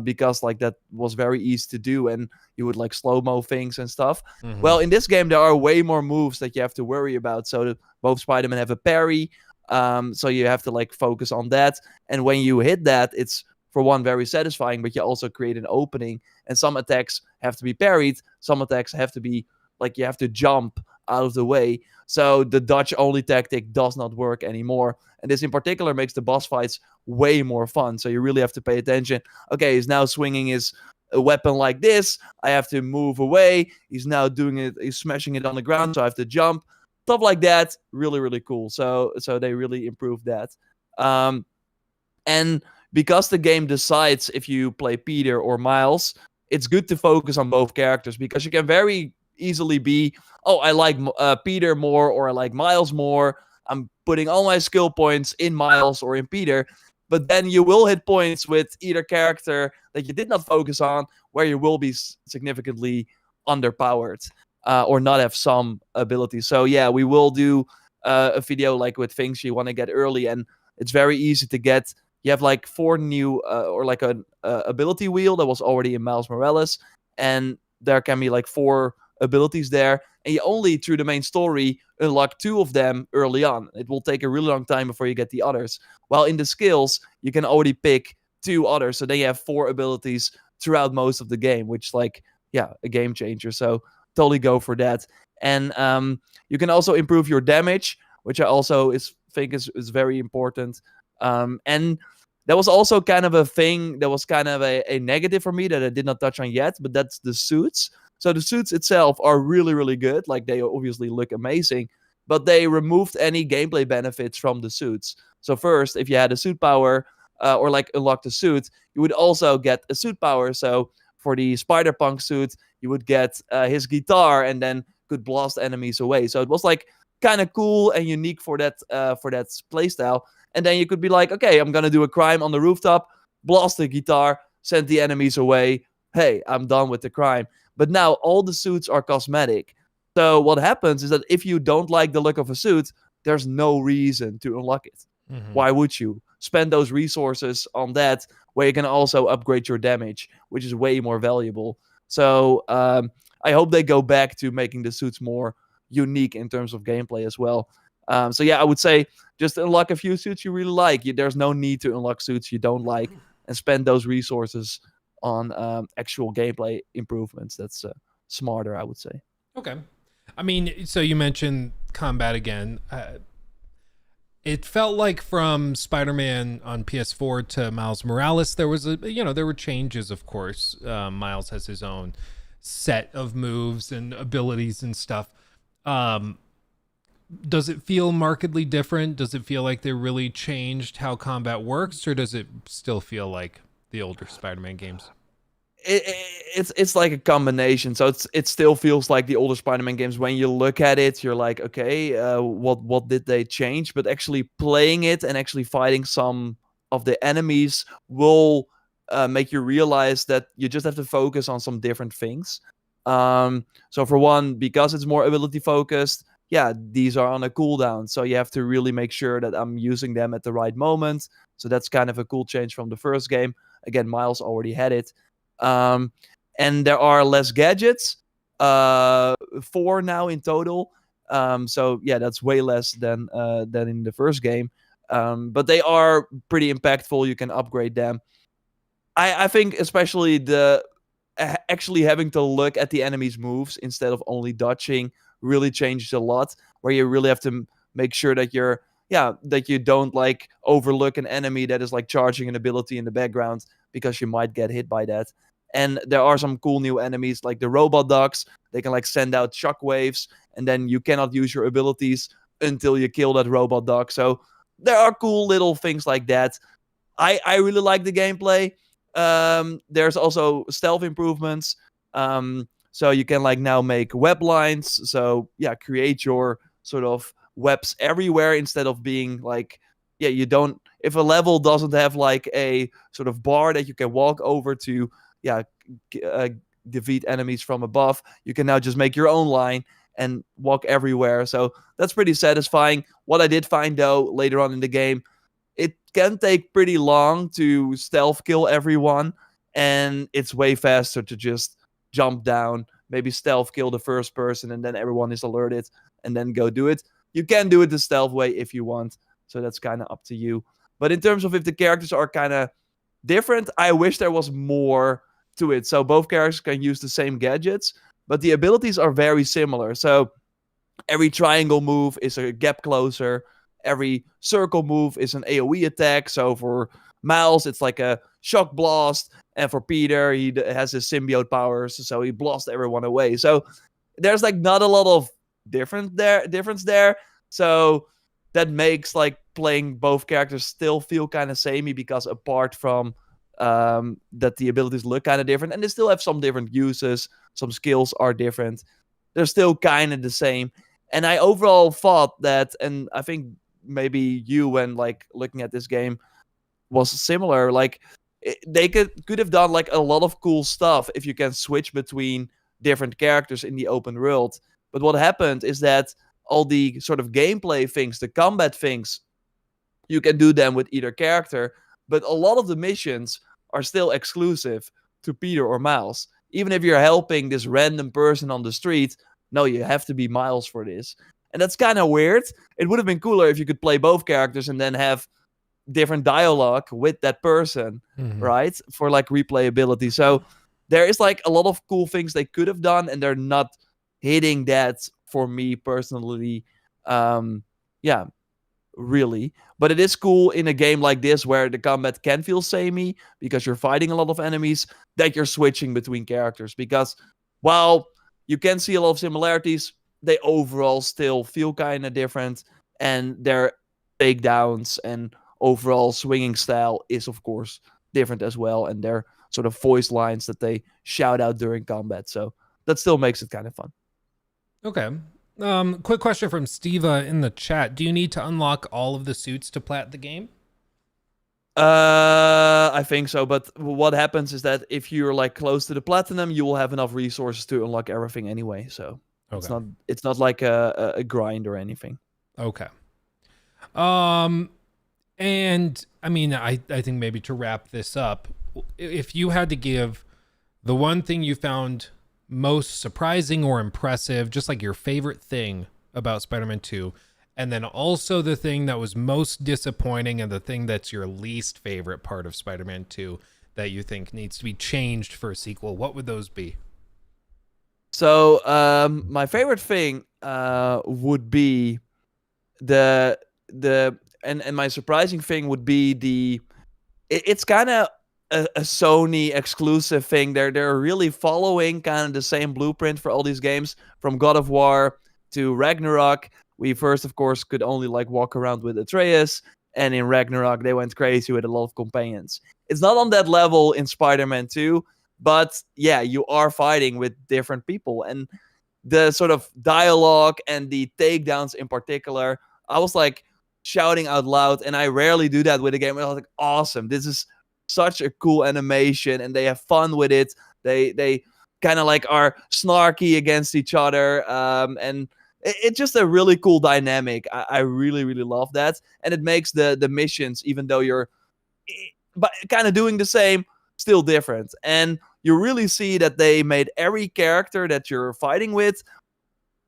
because like that was very easy to do, and you would like slow-mo things and stuff. Mhm. Well, in this game there are way more moves that you have to worry about. So both Spider-Man have a parry, so you have to like focus on that, and when you hit that, it's for one very satisfying, but you also create an opening, and some attacks have to be parried, some attacks have to be like you have to jump out of the way. So the dodge only tactic does not work anymore, and this in particular makes the boss fights way more fun. So you really have to pay attention. Okay, he's now swinging his weapon like this, I have to move away. He's now doing it, he's smashing it on the ground, so I have to jump. Stuff like that, really, really cool. So they really improved that. And because the game decides if you play Peter or Miles, it's good to focus on both characters, because you can very easily be, oh, I like Peter more, or I like Miles more. I'm putting all my skill points in Miles or in Peter. But then you will hit points with either character that you did not focus on, where you will be significantly underpowered, or not have some abilities. So yeah, we will do a video like with things you want to get early, and it's very easy to get you have like 4 new or like an ability wheel that was already in Miles Morales, and there can be like 4 abilities there, and you only through the main story unlock 2 of them early on. It will take a really long time before you get the others. While in the skills, you can already pick 2 others, so then you have 4 abilities throughout most of the game, which like yeah, a game changer. So totally go for that. And you can also improve your damage, which I also think is very important. And that was also kind of a thing that was kind of a negative for me that I did not touch on yet, but that's the suits. So the suits itself are really, really good. Like they obviously look amazing, but they removed any gameplay benefits from the suits. So first, if you had a suit power or like unlock the suit, you would also get a suit power. So for the Spider Punk suit, you would get his guitar and then could blast enemies away. So it was like kind of cool and unique for that playstyle. And then you could be like, okay, I'm gonna do a crime on the rooftop, blast the guitar, send the enemies away. Hey, I'm done with the crime. But now all the suits are cosmetic. So what happens is that if you don't like the look of a suit, there's no reason to unlock it. Mm-hmm. Why would you spend those resources on that where you can also upgrade your damage, which is way more valuable? So I hope they go back to making the suits more unique in terms of gameplay as well. So yeah, I would say just unlock a few suits you really like. There's no need to unlock suits you don't like and spend those resources on actual gameplay improvements. That's smarter, I would say. Okay. I mean, so you mentioned combat again. It felt like from Spider-Man on PS4 to Miles Morales, there was there were changes, of course. Miles has his own set of moves and abilities and stuff. Does it feel markedly different? Does it feel like they really changed how combat works, or does it still feel like the older Spider-Man games? It's like a combination. So it still feels like the older Spider-Man games. When you look at it, you're like, okay, what did they change? But actually playing it and actually fighting some of the enemies will make you realize that you just have to focus on some different things. So for one, because it's more ability focused, yeah, these are on a cooldown. So you have to really make sure that I'm using them at the right moment. So that's kind of a cool change from the first game. Again, Miles already had it. And there are less gadgets, 4 now in total. So yeah, that's way less than in the first game. But they are pretty impactful. You can upgrade them. I think especially the actually having to look at the enemy's moves instead of only dodging really changes a lot. Where you really have to make sure that that you don't like overlook an enemy that is like charging an ability in the background, because you might get hit by that. And there are some cool new enemies like the robot dogs. They can like send out shockwaves, and then you cannot use your abilities until you kill that robot dog. So there are cool little things like that. I really like the gameplay. There's also stealth improvements. So you can like now make web lines. So yeah, create your sort of webs everywhere instead of being like, yeah, you don't, if a level doesn't have like a sort of bar that you can walk over to, yeah, defeat enemies from above, you can now just make your own line and walk everywhere. So that's pretty satisfying. What I did find though later on in the game, it can take pretty long to stealth kill everyone, and it's way faster to just jump down, maybe stealth kill the first person, and then everyone is alerted, and then go do it. You can do it the stealth way if you want, so that's kind of up to you. But in terms of if the characters are kind of different, I wish there was more to it. So both characters can use the same gadgets, but the abilities are very similar. So every triangle move is a gap closer. Every circle move is an AoE attack. So for Miles, it's like a shock blast. And for Peter, he has his symbiote powers, so he blasts everyone away. So there's like not a lot of difference there. So that makes like playing both characters still feel kind of samey, because apart from that the abilities look kind of different, and they still have some different uses, some skills are different, they're still kind of the same. And I overall thought that, and I think maybe you, when like looking at this game, was similar. Like they could have done like a lot of cool stuff if you can switch between different characters in the open world. But what happened is that all the sort of gameplay things, the combat things, you can do them with either character, but a lot of the missions are still exclusive to Peter or Miles. Even if you're helping this random person on the street, no, you have to be Miles for this. And that's kind of weird. It would have been cooler if you could play both characters and then have different dialogue with that person, right? For like replayability. So there is like a lot of cool things they could have done, and they're not hitting that for me personally. Yeah, really. But it is cool in a game like this where the combat can feel samey because you're fighting a lot of enemies, that you're switching between characters. Because while you can see a lot of similarities, they overall still feel kind of different, and their takedowns and overall swinging style is, of course, different as well, and their sort of voice lines that they shout out during combat. So that still makes it kind of fun. Okay. Quick question from Steva in the chat. Do you need to unlock all of the suits to plat the game? I think so, but what happens is that if you're like close to the platinum, you will have enough resources to unlock everything anyway. So Okay. it's not like a grind or anything. Okay. And I mean, I think maybe to wrap this up, if you had to give the one thing you found most surprising or impressive, just like your favorite thing about Spider-Man 2, and then also the thing that was most disappointing and the thing that's your least favorite part of Spider-Man 2 that you think needs to be changed for a sequel, what would those be? So my favorite thing would be the and my surprising thing would be it's kind of a Sony exclusive thing. They're really following kind of the same blueprint for all these games, from God of War to Ragnarok. We first, of course, could only like walk around with Atreus, and in Ragnarok they went crazy with a lot of companions. It's not on that level in Spider-Man 2, but yeah, you are fighting with different people, and the sort of dialogue and the takedowns in particular, I was like shouting out loud, and I rarely do that with a game. I was like, awesome, this is such a cool animation, and they have fun with it. They kind of like are snarky against each other, and it's just a really cool dynamic. I really really love that, and it makes the missions, even though you're but kind of doing the same, still different. And you really see that they made every character that you're fighting with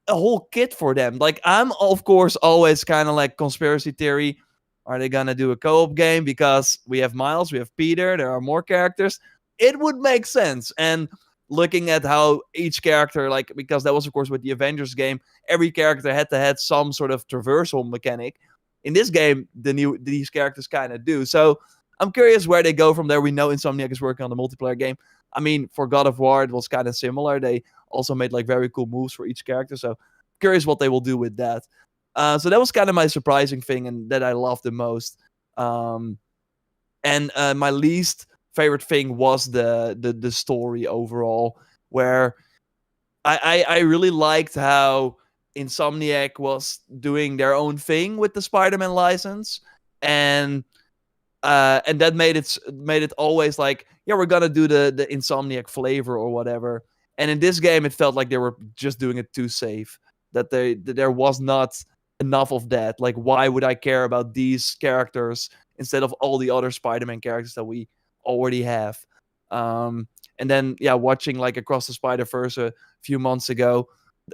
a whole kit for them. Like, I'm of course always kind of like conspiracy theory. Are they gonna do a co-op game? Because we have Miles, we have Peter, there are more characters. It would make sense. And looking at how each character, like, because that was of course with the Avengers game, every character had to have some sort of traversal mechanic. In this game, these characters kind of do. So I'm curious where they go from there. We know Insomniac is working on the multiplayer game. I mean, for God of War, it was kind of similar. They also made like very cool moves for each character. So curious what they will do with that. So that was kind of my surprising thing, and that I loved the most. And my least favorite thing was the story overall, where I really liked how Insomniac was doing their own thing with the Spider-Man license, and that made it always like, yeah, we're gonna do the Insomniac flavor or whatever. And in this game, it felt like they were just doing it too safe. That there was not enough of that. Like, why would I care about these characters instead of all the other Spider-Man characters that we already have? And then, yeah, watching like Across the Spider-Verse a few months ago,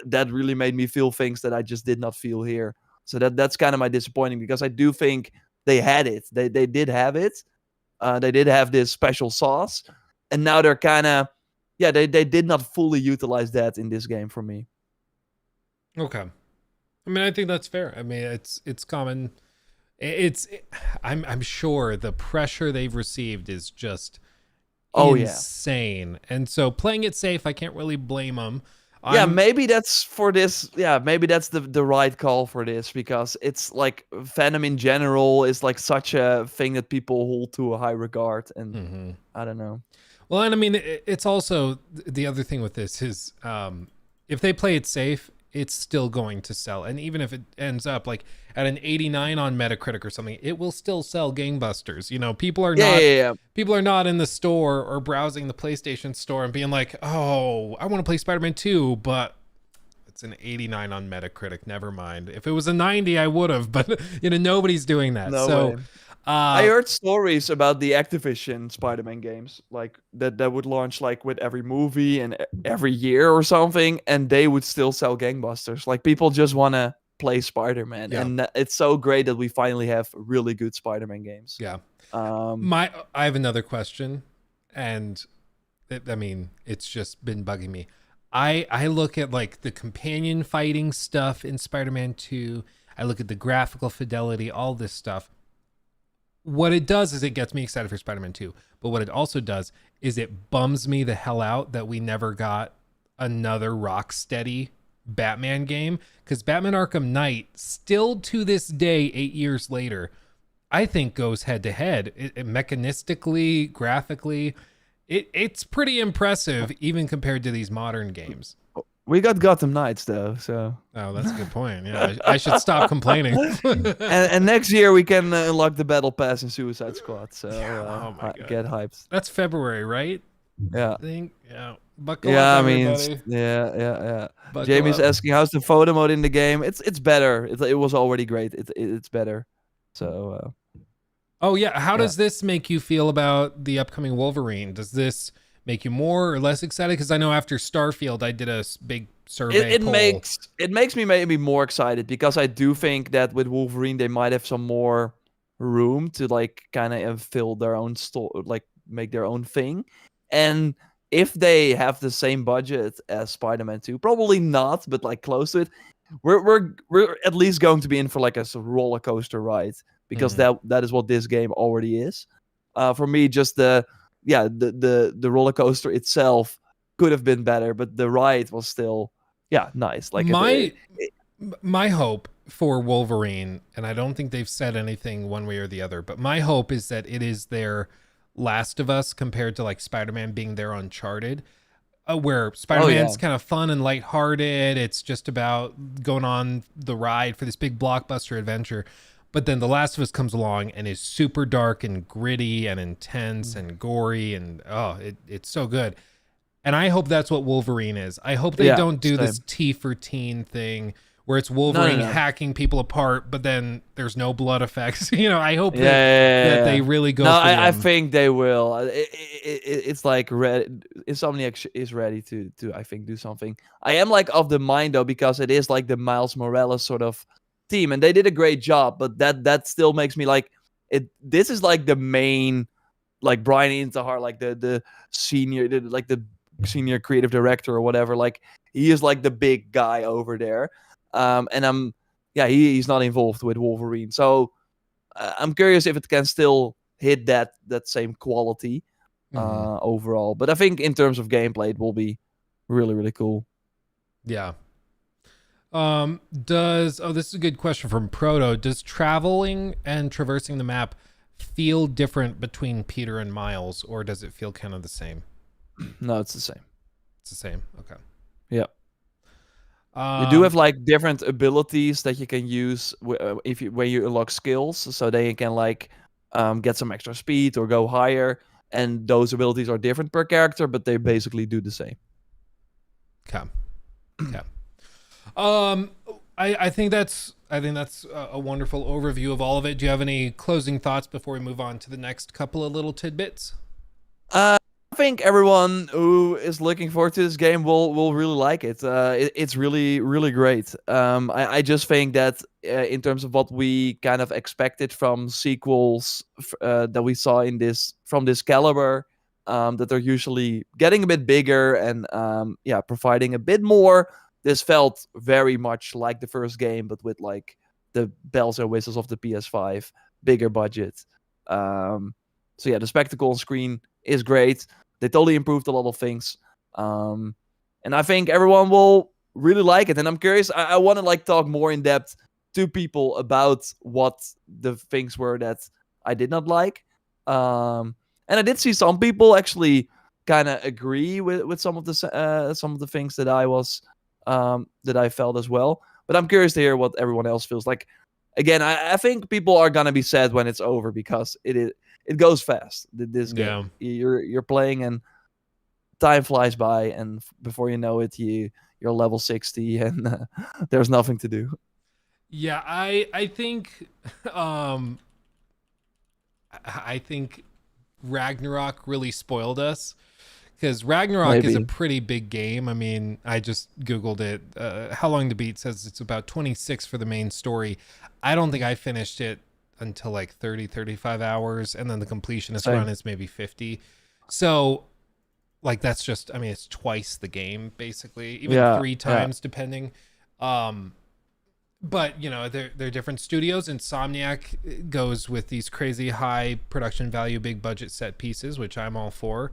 that really made me feel things that I just did not feel here. So that's kind of my disappointing, because I do think they had it. They did have it. They did have this special sauce, and now they're kind of, yeah, they did not fully utilize that in this game for me. Okay. I mean, I think that's fair. I mean, it's common. I'm sure the pressure they've received is just insane. Yeah. And so playing it safe, I can't really blame them. Yeah, maybe that's for this. Yeah, maybe that's the right call for this, because it's like Venom in general is like such a thing that people hold to a high regard, and I don't know. Well, and I mean, it's also the other thing with this is if they play it safe, it's still going to sell. And even if it ends up like at an 89 on Metacritic or something, it will still sell gangbusters. You know, people are people are not in the store or browsing the PlayStation store and being like, oh, I want to play Spider-Man 2, but it's an 89 on Metacritic. Never mind. If it was a 90, I would have, but you know, nobody's doing that. I Uh, heard stories about the Activision Spider-Man games, like that would launch like with every movie and every year or something, and they would still sell gangbusters. Like people just want to play Spider-Man, yeah, and it's so great that we finally have really good Spider-Man games. yeah. Um, I have another question, and I mean, it's just been bugging me. I look at like the companion fighting stuff in Spider-Man 2. I look at the graphical fidelity, all this stuff. What it does is it gets me excited for Spider-Man 2. But what it also does is it bums me the hell out that we never got another Rocksteady Batman game, because Batman Arkham Knight, still to this day, 8 years later, I think goes head to head. Mechanistically, graphically, it's pretty impressive even compared to these modern games. we got Gotham Knights though, so Oh, that's a good point. Yeah, I should stop complaining. and next year we can unlock the Battle Pass in Suicide Squad. So Oh my god, get hyped. that's February, right? Yeah. I think. Yeah. Buckle up, Yeah, I mean, everybody. yeah. Buckle Jamie's up. asking, "How's the photo mode in the game?" It's better. It was already great. It's better. So Oh yeah, how yeah, does this make you feel about the upcoming Wolverine? Does this make you more or less excited? Because I know after Starfield, I did a big survey it poll. makes me maybe more excited because I do think that with Wolverine they might have some more room to like kind of fill their own store, like make their own thing, and if they have the same budget as Spider-Man 2, probably not, but like close to it, we're at least going to be in for like a roller coaster ride because Mm. that is what this game already is. For me, just the roller coaster itself could have been better, but the ride was still nice. Like My my hope for Wolverine, and I don't think they've said anything one way or the other, but my hope is that it is their Last of Us compared to like Spider-Man being their Uncharted, where oh Spider-Man's yeah, kind of fun and lighthearted. It's just about going on the ride for this big blockbuster adventure. But then The Last of Us comes along and is super dark and gritty and intense and gory, and it's so good. And I hope that's what Wolverine is. I hope they yeah, don't do this same. T for teen thing where it's No, no, Wolverine no. hacking people apart, but then there's no blood effects. I hope Yeah, that yeah. they really No, go for I the think they will. It's like Insomniac is ready to I think do something. I am like of the mind though because it is like the Miles Morales sort of team, and they did a great job. But that still makes me like it. This is like the main, like Brian Intihar, like the senior, like the senior creative director or whatever. Like he is like the big guy over there. And he's not involved with Wolverine, so I'm curious if it can still hit that same quality Mhm. overall. But I think in terms of gameplay, it will be really really cool. Yeah. This is a good question from Proto. Does traveling and traversing the map feel different between Peter and Miles, or does it feel kind of the same? No, it's the same. It's the same. Okay. Yeah, you do Um, have like different abilities that you can use if you when you unlock skills, so they can like get some extra speed or go higher. And those abilities are different per character, but they basically do the same. okay. Okay. Um, I think that's a wonderful overview of all of it. Do you have any closing thoughts before we move on to the next couple of little tidbits? I think everyone who is looking forward to this game will really like it. It's really really great. I just think that in terms of what we kind of expected from sequels that we saw in this from this caliber, that they're usually getting a bit bigger and providing a bit more. This felt very much like the first game, but with like the bells and whistles of the PS5, bigger budget. So yeah, the spectacle on screen is great. They totally improved a lot of things, and I think everyone will really like it. And I'm curious. I want to like talk more in depth to people about what the things were that I did not like. And I did see some people actually kind of agree with some of the things that that I felt as well. But I'm curious to hear what everyone else feels like. Again, I think people are gonna be sad when it's over because it goes fast. This Yeah. game, you're playing and time flies by, and before you know it, you're level 60 and there's nothing to do. Yeah, I think I think Ragnarok really spoiled us, because Ragnarok is a Maybe. pretty big game. I mean, I just Googled it. How long to beat says it's about 26 for the main story. I don't think I finished it until like 30, 35 hours. And then the completionist run Same. is maybe 50. So, like, that's just, I mean, it's twice the game, basically, even Yeah. three Yeah. times, depending. But, they're different studios. Insomniac goes with these crazy high production value, big budget set pieces, which I'm all for.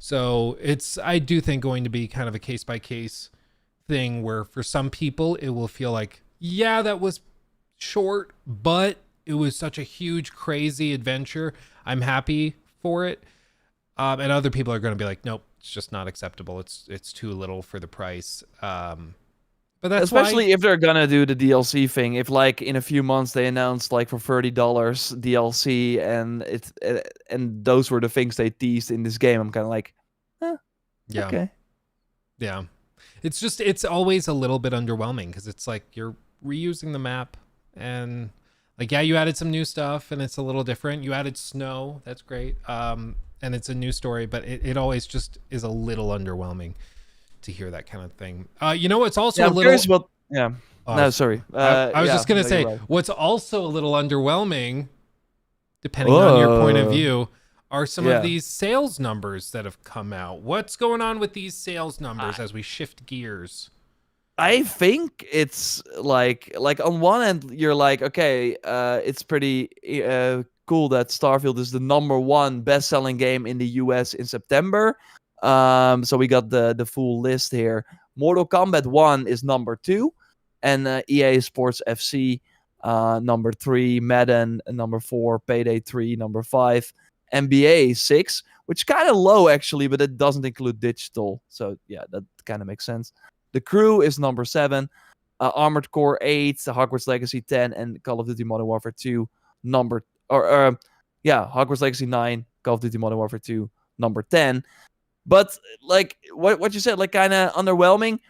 So I do think, going to be kind of a case by case thing, where for some people it will feel like, yeah, that was short, but it was such a huge, crazy adventure. I'm happy for it. And other people are going to be like, nope, it's just not acceptable. It's too little for the price. But that's Especially why, if they're gonna do the DLC thing. If like in a few months they announce like for $30 DLC and and those were the things they teased in this game, I'm kind of like, yeah, okay. yeah. It's always a little bit underwhelming, because it's like you're reusing the map, and like, yeah, you added some new stuff and it's a little different. You added snow, that's great. And it's a new story, but it always just is a little underwhelming to hear that kind of thing. It's also Yeah, a I'm little. curious what. Yeah. No, Uh, sorry. I was Yeah, just gonna no, you're say, right. what's also a little underwhelming, depending on your point of Whoa. view, are some of Yeah. these sales numbers that have come out. What's going on with these sales numbers I, as we shift gears? I think it's like on one end you're like, okay, it's pretty cool that Starfield is the #1 best-selling game in the US in September. So we got the full list here. Mortal Kombat 1 is #2, and EA Sports FC #3, Madden #4, Payday 3 #5, NBA 6, which kind of low actually, but it doesn't include digital. So yeah, that kind of makes sense. The Crew is #7. Armored Core 8, Hogwarts Legacy 10, and Call of Duty Modern Warfare 2 number Hogwarts Legacy 9, Call of Duty Modern Warfare 2 #10. But like what you said, like kind of underwhelming.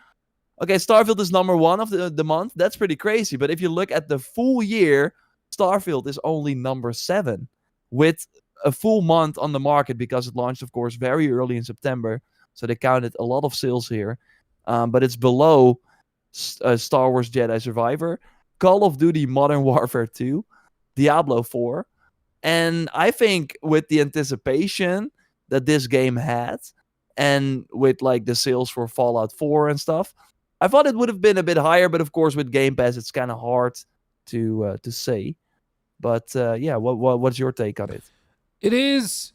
Okay, Starfield is #1 of the month. That's pretty crazy. But if you look at the full year, Starfield is only #7 with a full month on the market because it launched, of course, very early in September. So they counted a lot of sales here. But it's below Star Wars Jedi Survivor, Call of Duty Modern Warfare 2, Diablo 4. And I think with the anticipation that this game had, and with like the sales for Fallout 4 and stuff, I thought it would have been a bit higher. But of course, with Game Pass, it's kind of hard to say. But yeah, what's your take on it? It is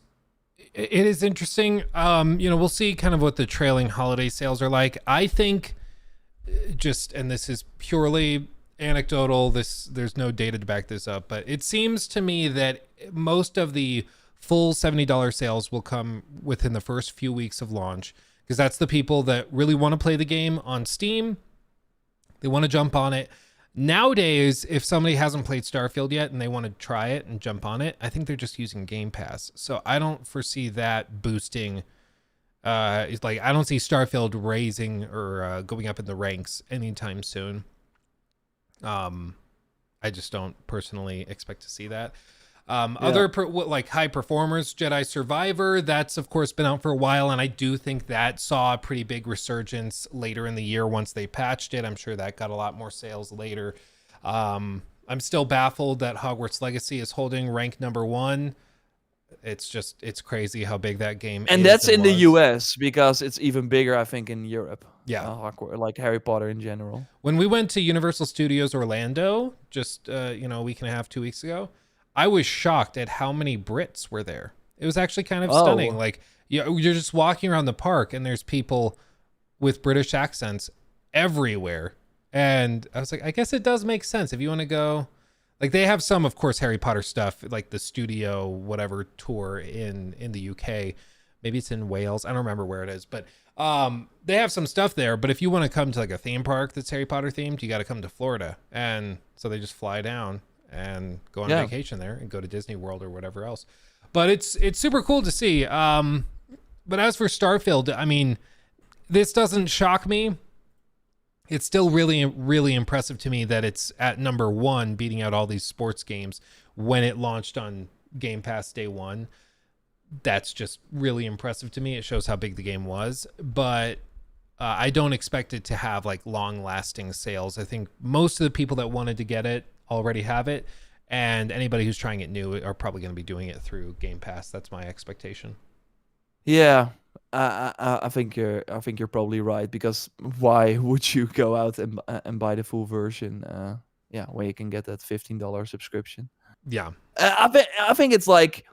interesting. We'll see kind of what the trailing holiday sales are like. I think, and this is purely anecdotal, there's no data to back this up, but it seems to me that most of the full $70 sales will come within the first few weeks of launch, because that's the people that really want to play the game on Steam. They want to jump on it. Nowadays, if somebody hasn't played Starfield yet and they want to try it and jump on it, I think they're just using Game Pass. So I don't foresee that boosting. It's like, I don't see Starfield raising or going up in the ranks anytime soon. I just don't personally expect to see that. Other like high performers, Jedi Survivor, that's of course been out for a while, and I do think that saw a pretty big resurgence later in the year once they patched it. I'm sure that got a lot more sales later. I'm still baffled that Hogwarts Legacy is holding rank #1. It's crazy how big that game is. And that's in the US, because it's even bigger, I think, in Europe. Yeah. Like Harry Potter in general. When we went to Universal Studios Orlando just a week and a half, 2 weeks ago, I was shocked at how many Brits were there. It was actually kind of stunning. Like, you're just walking around the park and there's people with British accents everywhere. And I was like, I guess it does make sense if you want to go. Like, they have some, of course, Harry Potter stuff, like the studio whatever tour in the UK. Maybe it's in Wales. I don't remember where it is, but they have some stuff there. But if you want to come to like a theme park that's Harry Potter themed, you got to come to Florida. And so they just fly down and go on vacation there and go to Disney World or whatever else. But it's super cool to see. But as for Starfield, I mean, this doesn't shock me. It's still really, really impressive to me that it's at #1, beating out all these sports games when it launched on Game Pass day one. That's just really impressive to me. It shows how big the game was, but I don't expect it to have like long lasting sales. I think most of the people that wanted to get it already have it, and anybody who's trying it new are probably going to be doing it through Game Pass. That's my expectation. Yeah, I think you're probably right, because why would you go out and buy the full version? Yeah, where you can get that $15 subscription. Yeah. I think it's like,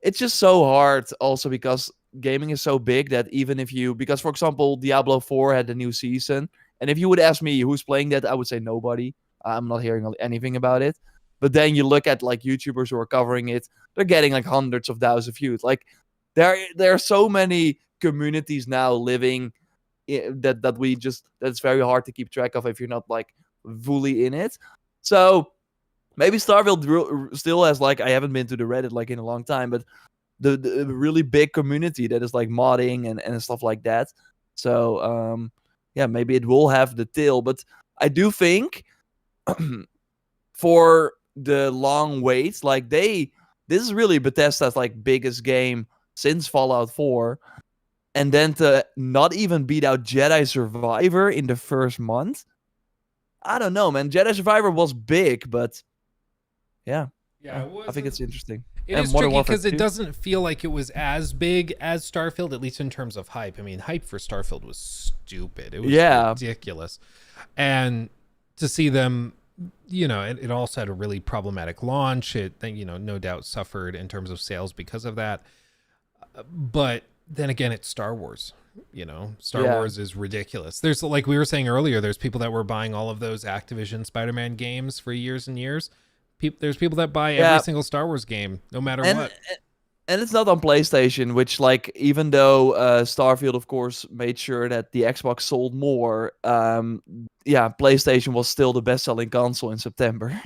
it's just so hard also because gaming is so big that even if you, because for example Diablo 4 had a new season, and if you would ask me who's playing that, I would say nobody. I'm not hearing anything about it. But then you look at like YouTubers who are covering it, they're getting like hundreds of thousands of views. Like there are so many communities now living that we just, that's very hard to keep track of if you're not like fully in it. So maybe Starfield still has, like, I haven't been to the Reddit like in a long time, but the really big community that is like modding and stuff like that. So yeah, maybe it will have the tail, but I do think for the long waits, like this is really Bethesda's like biggest game since Fallout 4, and then to not even beat out Jedi Survivor in the first month. I don't know, man. Jedi Survivor was big, but yeah, Yeah, I think it's interesting. It And is Modern tricky Warfare because it 2? doesn't feel like it was as big as Starfield, at least in terms of hype. I mean, hype for Starfield was stupid. It was ridiculous. And to see them, it also had a really problematic launch. It, no doubt suffered in terms of sales because of that. But then again, it's Star Wars. Star Wars is ridiculous. There's, like we were saying earlier, there's people that were buying all of those Activision Spider-Man games for years and years. There's people that buy every single Star Wars game, no matter what. And it's not on PlayStation, which, like, even though Starfield, of course, made sure that the Xbox sold more, PlayStation was still the best-selling console in September,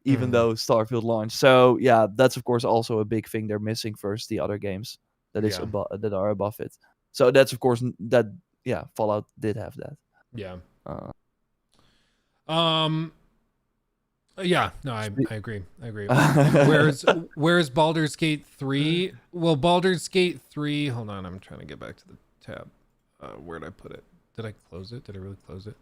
even though Starfield launched. So, yeah, that's, of course, also a big thing they're missing versus the other games that that are above it. So that's, of course, Fallout did have that. Yeah. Yeah, no, I agree. Where's Baldur's Gate 3? Well, Baldur's Gate 3, hold on, I'm trying to get back to the tab. Where'd I put it? Did I close it? Did I really close it?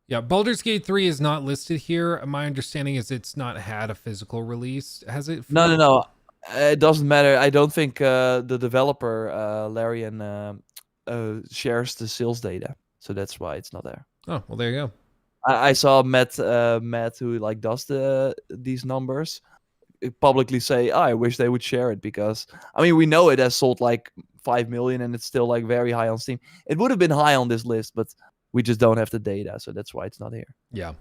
Yeah, Baldur's Gate 3 is not listed here. My understanding is it's not had a physical release. Has it? No. It doesn't matter. I don't think the developer, Larian, shares the sales data. So that's why it's not there. Oh, well, there you go. I saw Matt, who like does these numbers, publicly say, "I wish they would share it," because I mean we know it has sold like 5 million and it's still like very high on Steam. It would have been high on this list, but we just don't have the data, so that's why it's not here. Yeah.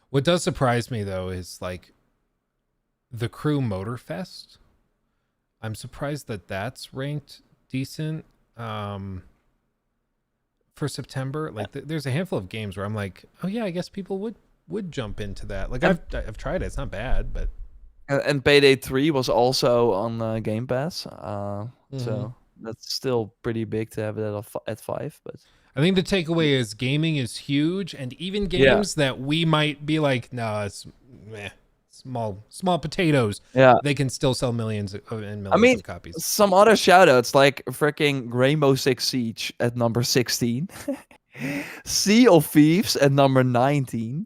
What does surprise me though is like the Crew Motorfest. I'm surprised that that's ranked decent. For September, like there's a handful of games where I'm like, oh yeah, I guess people would jump into that. Like I've tried it; it's not bad, but and Payday 3 was also on Game Pass, so that's still pretty big to have it at 5. But I think the takeaway is gaming is huge, and even games that we might be like, no, it's small potatoes. Yeah, they can still sell millions of copies. Some other shoutouts like freaking Rainbow Six Siege at number 16, Sea of Thieves at number 19,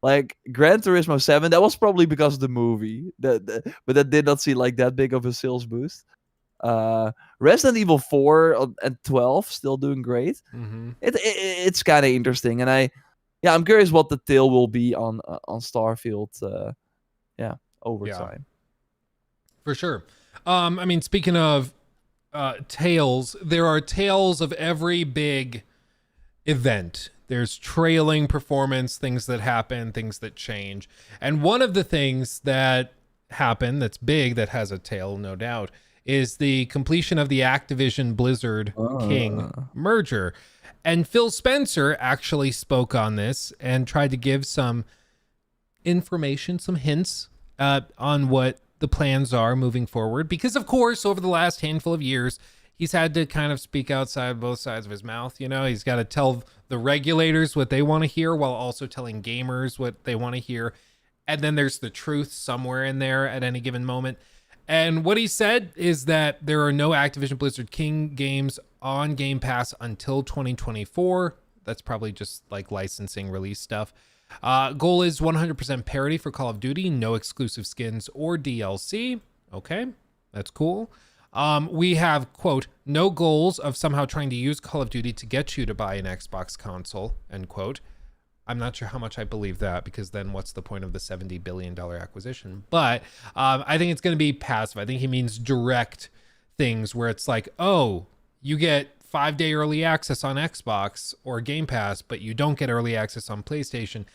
like Gran Turismo 7. That was probably because of the movie, but that did not see like that big of a sales boost. Resident Evil 4 at 12, still doing great. It's kind of interesting, and I'm curious what the tail will be on Starfield. Over time. For sure. I mean, speaking of tales, there are tales of every big event. There's trailing performance, things that happen, things that change. And one of the things that happen that's big, that has a tail, no doubt, is the completion of the Activision Blizzard King merger. And Phil Spencer actually spoke on this and tried to give some information, some hints on what the plans are moving forward, because of course over the last handful of years he's had to kind of speak outside both sides of his mouth. He's got to tell the regulators what they want to hear while also telling gamers what they want to hear, and then there's the truth somewhere in there at any given moment. And what he said is that there are no Activision Blizzard King games on Game Pass until 2024. That's probably just like licensing release stuff. Goal is 100% parity for Call of Duty, no exclusive skins or DLC. Okay, that's cool. We have, quote, no goals of somehow trying to use Call of Duty to get you to buy an Xbox console, end quote. I'm not sure how much I believe that, because then what's the point of the $70 billion acquisition? But I think it's going to be passive. I think he means direct things where it's like, oh, you get 5-day early access on Xbox or Game Pass, but you don't get early access on PlayStation.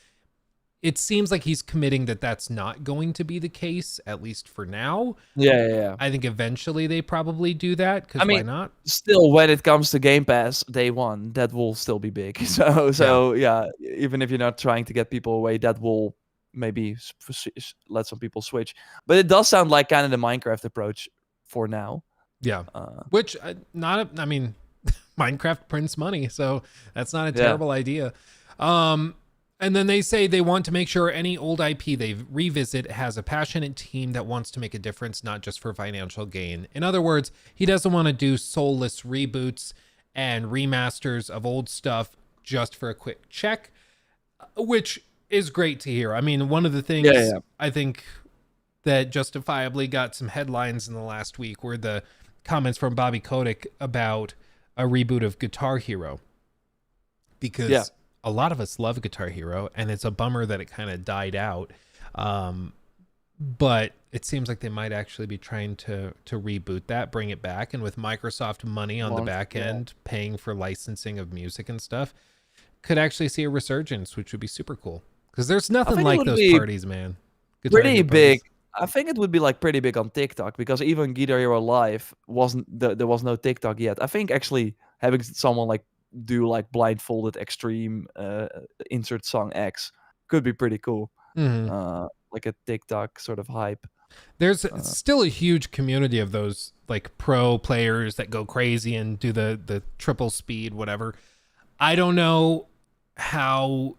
It seems like he's committing that that's not going to be the case, at least for now. Yeah. I think eventually they probably do that, because why not? Still, when it comes to Game Pass day one, that will still be big. So yeah, even if you're not trying to get people away, that will maybe let some people switch. But it does sound like kind of the Minecraft approach for now. Yeah, which Minecraft prints money, so that's not a terrible idea. And then they say they want to make sure any old IP they revisit has a passionate team that wants to make a difference, not just for financial gain. In other words, he doesn't want to do soulless reboots and remasters of old stuff just for a quick check, which is great to hear. I mean, one of the things I think that justifiably got some headlines in the last week were the comments from Bobby Kotick about a reboot of Guitar Hero. Because a lot of us love Guitar Hero, and it's a bummer that it kind of died out. But it seems like they might actually be trying to reboot that, bring it back. And with Microsoft money on the back end, paying for licensing of music and stuff, could actually see a resurgence, which would be super cool. Because there's nothing like those parties, man. Pretty big. I think it would be like pretty big on TikTok, because even Guitar Hero Live there was no TikTok yet. I think actually having someone like do like blindfolded extreme insert song X could be pretty cool. Like a TikTok sort of hype. There's still a huge community of those like pro players that go crazy and do the triple speed whatever. I don't know how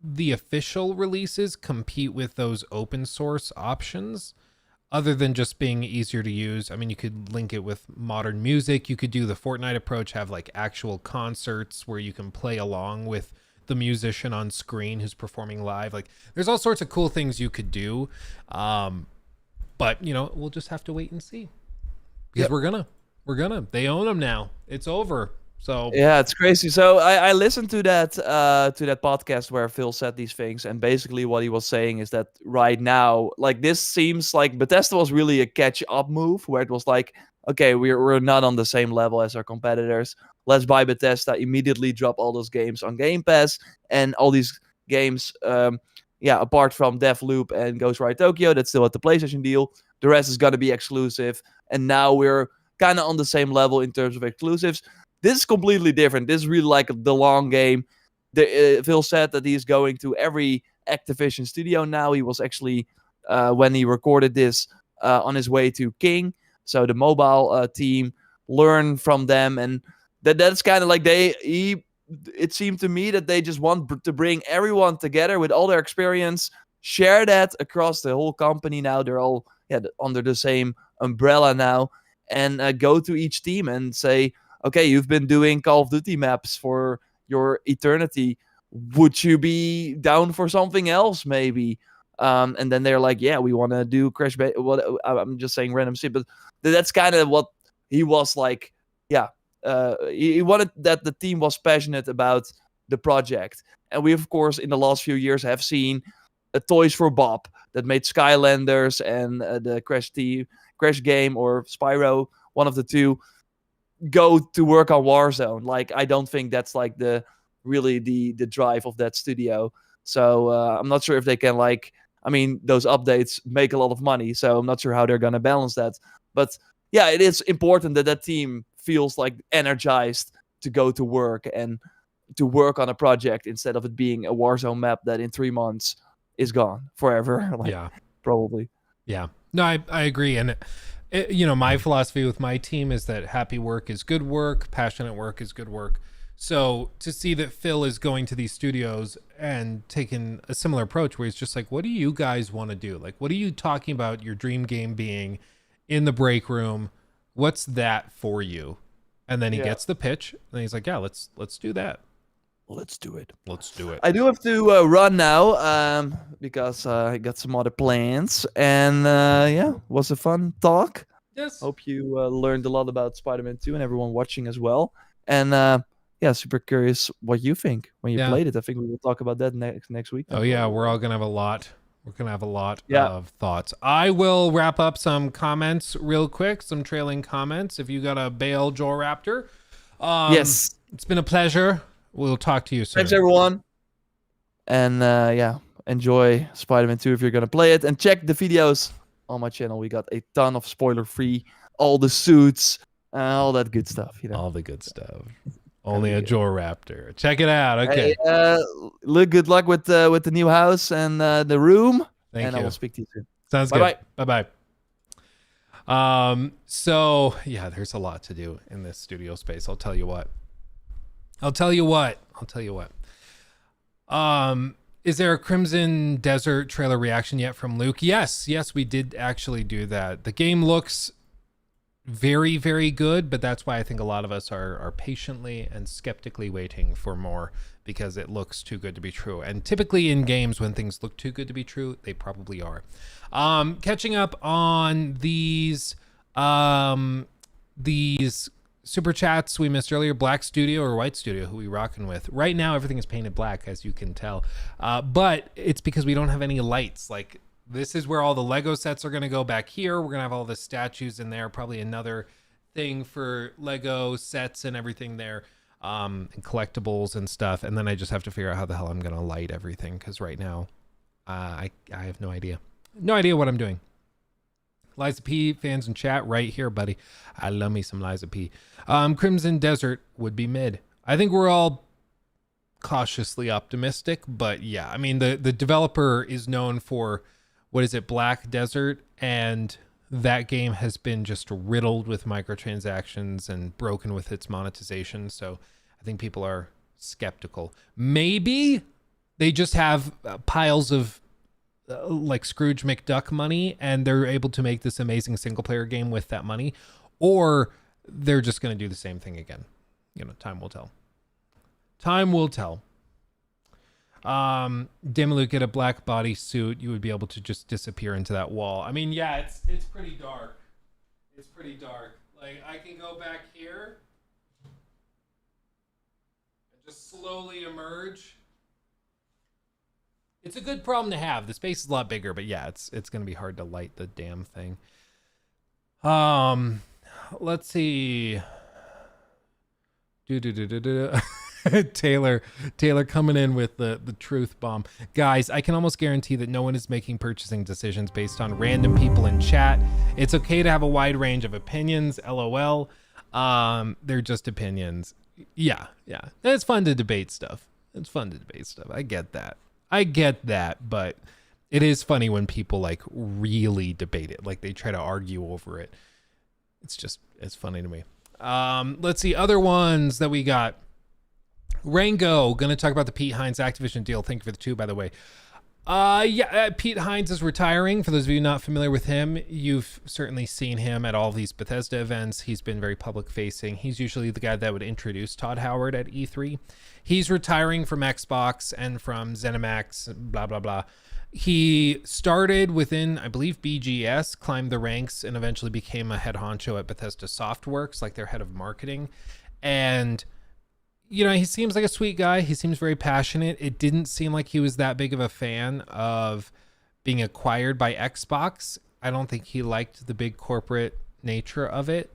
the official releases compete with those open source options, other than just being easier to use. I mean, you could link it with modern music. You could do the Fortnite approach, have like actual concerts where you can play along with the musician on screen who's performing live. Like, there's all sorts of cool things you could do. But, we'll just have to wait and see. Because we're gonna. They own them now. It's over. So yeah, it's crazy. So I listened to that podcast where Phil said these things, and basically what he was saying is that right now, like, this seems like Bethesda was really a catch-up move, where it was like, okay, we're not on the same level as our competitors. Let's buy Bethesda, immediately drop all those games on Game Pass, and all these games, apart from Deathloop and Ghostwire Tokyo, that's still at the PlayStation deal. The rest is gonna be exclusive, and now we're kind of on the same level in terms of exclusives. This is completely different. This is really like the long game. Phil said that he's going to every Activision studio now. He was actually, when he recorded this, on his way to King, so the mobile team, learn from them. And that's kind of like it seemed to me that they just want to bring everyone together with all their experience, share that across the whole company now. They're all under the same umbrella now, and go to each team and say, okay, you've been doing Call of Duty maps for your eternity. Would you be down for something else, maybe? And then they're like, yeah, we want to do Crash Bandicoot. Well, I'm just saying random shit, but that's kind of what he was like. Yeah, he wanted that the team was passionate about the project. And we, of course, in the last few years have seen Toys for Bob that made Skylanders and the Crash game, or Spyro, one of the two, go to work on Warzone. Like, I don't think that's like the drive of that studio. So I'm not sure if they can, like, I mean, those updates make a lot of money, so I'm not sure how they're gonna balance that. But yeah, it is important that team feels like energized to go to work and to work on a project, instead of it being a Warzone map that in 3 months is gone forever. Probably. Yeah. No, I agree. And my philosophy with my team is that happy work is good work, passionate work is good work. So to see that Phil is going to these studios and taking a similar approach where he's just like, what do you guys want to do? Like, what are you talking about your dream game being in the break room? What's that for you? And then he gets the pitch and he's like, yeah, let's do that. Let's do it. Let's do it. I do have to run now because I got some other plans. And was a fun talk. Yes. Hope you learned a lot about Spider-Man 2 and everyone watching as well. And super curious what you think when you played it. I think we will talk about that next week. Oh yeah, we're all gonna have a lot. We're gonna have a lot Yeah. of thoughts. I will wrap up some comments real quick, some trailing comments. If you got a bail, Joel Raptor. Yes. It's been a pleasure. We'll talk to you soon. Thanks, everyone. And enjoy Spider-Man 2 if you're gonna play it. And check the videos on my channel. We got a ton of spoiler-free, all the suits, all that good stuff. You know, All the good stuff. Only a Joel Raptor. Check it out. Okay. Hey, good luck with the new house and the room. Thank you. I will speak to you soon. Sounds Bye-bye. good. Bye-bye. So yeah, there's a lot to do in this studio space. I'll tell you what. Is there a Crimson Desert trailer reaction yet from Luke? Yes, we did actually do that. The game looks very, very good, but that's why I think a lot of us are patiently and skeptically waiting for more because it looks too good to be true. And typically in games, when things look too good to be true, they probably are. Catching up on these super chats we missed earlier. Black Studio or White Studio, who we rocking with? Right now, everything is painted black, as you can tell. But it's because we don't have any lights. Like, this is where all the Lego sets are going to go back here. We're going to have all the statues in there. Probably another thing for Lego sets and everything there. And collectibles and stuff. And then I just have to figure out how the hell I'm going to light everything. Because right now, I have no idea. No idea what I'm doing. Liza P, fans in chat, right here, buddy. I love me some Liza P. Crimson Desert would be mid. I think we're all cautiously optimistic, but yeah, I mean, the developer is known for, what is it, Black Desert, and that game has been just riddled with microtransactions and broken with its monetization, so I think people are skeptical. Maybe they just have piles of like Scrooge McDuck money and they're able to make this amazing single player game with that money, or they're just going to do the same thing again. You know, time will tell. Dimluke, get a black body suit, you would be able to just disappear into that wall. I mean, yeah, it's pretty dark. Like, I can go back here and just slowly emerge. It's a good problem to have. The space is a lot bigger, but yeah, it's going to be hard to light the damn thing. Let's see. Taylor coming in with the truth bomb. Guys, I can almost guarantee that no one is making purchasing decisions based on random people in chat. It's okay to have a wide range of opinions, LOL. They're just opinions. Yeah. It's fun to debate stuff. I get that, but it is funny when people like really debate it. Like they try to argue over it. It's funny to me. Let's see other ones that we got. Rango, gonna talk about the Pete Hines Activision deal. Thank you for the 2, by the way. Pete Hines is retiring. For those of you not familiar with him, you've certainly seen him at all these Bethesda events. He's been very public facing. He's usually the guy that would introduce Todd Howard at E3. He's retiring from Xbox and from ZeniMax, blah, blah, blah. He started within, I believe, BGS, climbed the ranks, and eventually became a head honcho at Bethesda Softworks, like their head of marketing. And you know, he seems like a sweet guy. He seems very passionate. It didn't seem like he was that big of a fan of being acquired by Xbox. I don't think he liked the big corporate nature of it.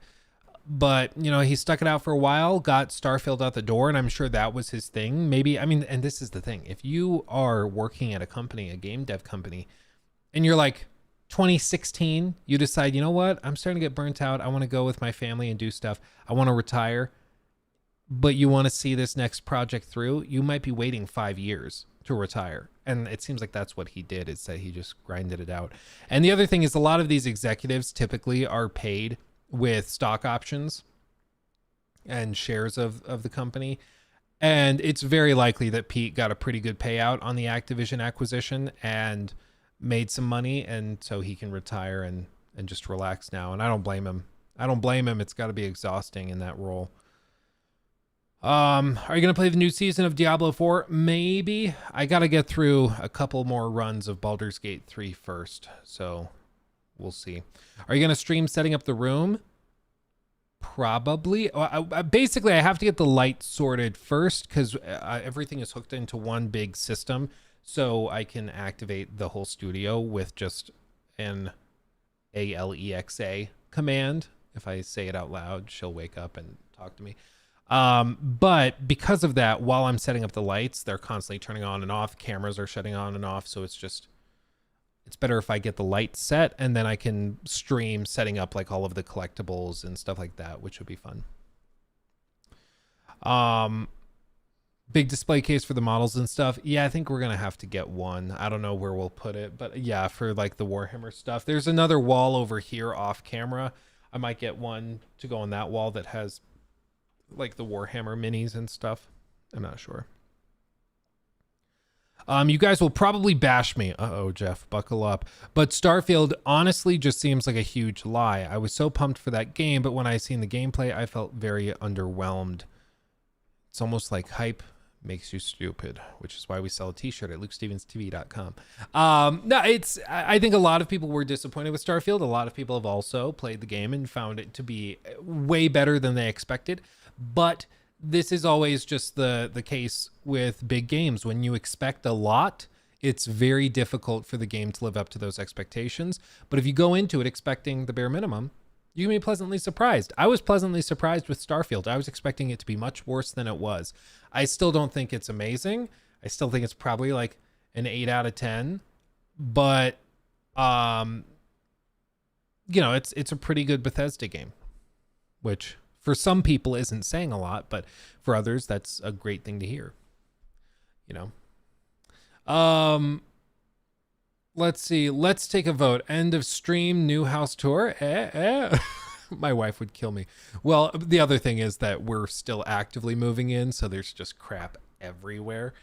But, you know, he stuck it out for a while, got Starfield out the door, and I'm sure that was his thing. Maybe, I mean, and this is the thing. If you are working at a company, a game dev company, and you're like 2016, you decide, you know what? I'm starting to get burnt out. I want to go with my family and do stuff. I want to retire. But you want to see this next project through, you might be waiting 5 years to retire. And it seems like that's what he did, is that he just grinded it out. And the other thing is a lot of these executives typically are paid with stock options and shares of the company. And it's very likely that Pete got a pretty good payout on the Activision acquisition and made some money, and so he can retire and just relax now. And I don't blame him. I don't blame him. It's got to be exhausting in that role. Are you going to play the new season of Diablo 4? Maybe. I got to get through a couple more runs of Baldur's Gate 3 first, so we'll see. Are you going to stream setting up the room? Probably. Basically, I have to get the lights sorted first because everything is hooked into one big system, so I can activate the whole studio with just an Alexa command. If I say it out loud, she'll wake up and talk to me. But because of that, while I'm setting up the lights, they're constantly turning on and off. Cameras are shutting on and off, so it's better if I get the lights set, and then I can stream setting up like all of the collectibles and stuff like that, which would be fun. Big display case for the models and stuff. Yeah, I think we're gonna have to get one. I don't know where we'll put it, but yeah, for like the Warhammer stuff. There's another wall over here off camera. I might get one to go on that wall that has like the Warhammer minis and stuff. I'm not sure. You guys will probably bash me. Uh-oh, Jeff, buckle up. But Starfield honestly just seems like a huge lie. I was so pumped for that game, but when I seen the gameplay, I felt very underwhelmed. It's almost like hype makes you stupid, which is why we sell a t-shirt at lukestevenstv.com. No, I think a lot of people were disappointed with Starfield. A lot of people have also played the game and found it to be way better than they expected. But this is always just the case with big games. When you expect a lot, it's very difficult for the game to live up to those expectations. But if you go into it expecting the bare minimum, you can be pleasantly surprised. I was pleasantly surprised with Starfield. I was expecting it to be much worse than it was. I still don't think it's amazing. I still think it's probably like an 8 out of 10. But, it's a pretty good Bethesda game, which for some people isn't saying a lot, but for others, that's a great thing to hear. Let's see. Let's take a vote. End of stream, new house tour. My wife would kill me. Well, the other thing is that we're still actively moving in, so there's just crap everywhere.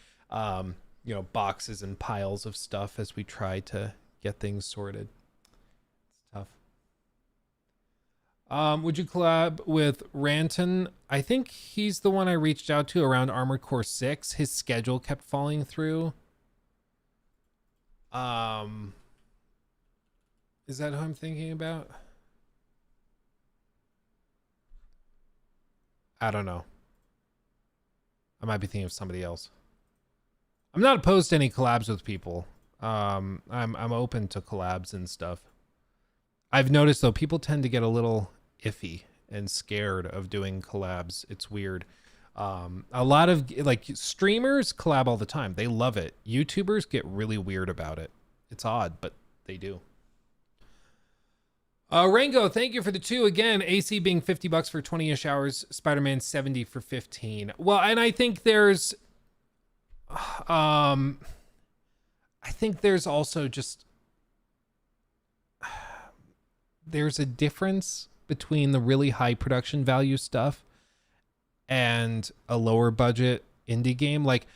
Boxes and piles of stuff as we try to get things sorted. It's tough. Would you collab with Ranton? I think he's the one I reached out to around Armored Core 6. His schedule kept falling through. Is that who I'm thinking about? I don't know. I might be thinking of somebody else. I'm not opposed to any collabs with people. I'm open to collabs and stuff. I've noticed though, people tend to get a little iffy and scared of doing collabs. It's weird. A lot of like streamers collab all the time. They love it. YouTubers get really weird about it. It's odd, but they do. Rango, thank you for the 2 again. AC being $50 for 20-ish hours. Spider-Man 70 for 15. Well, and I think there's also just there's a difference between the really high production value stuff and a lower budget indie game. Like,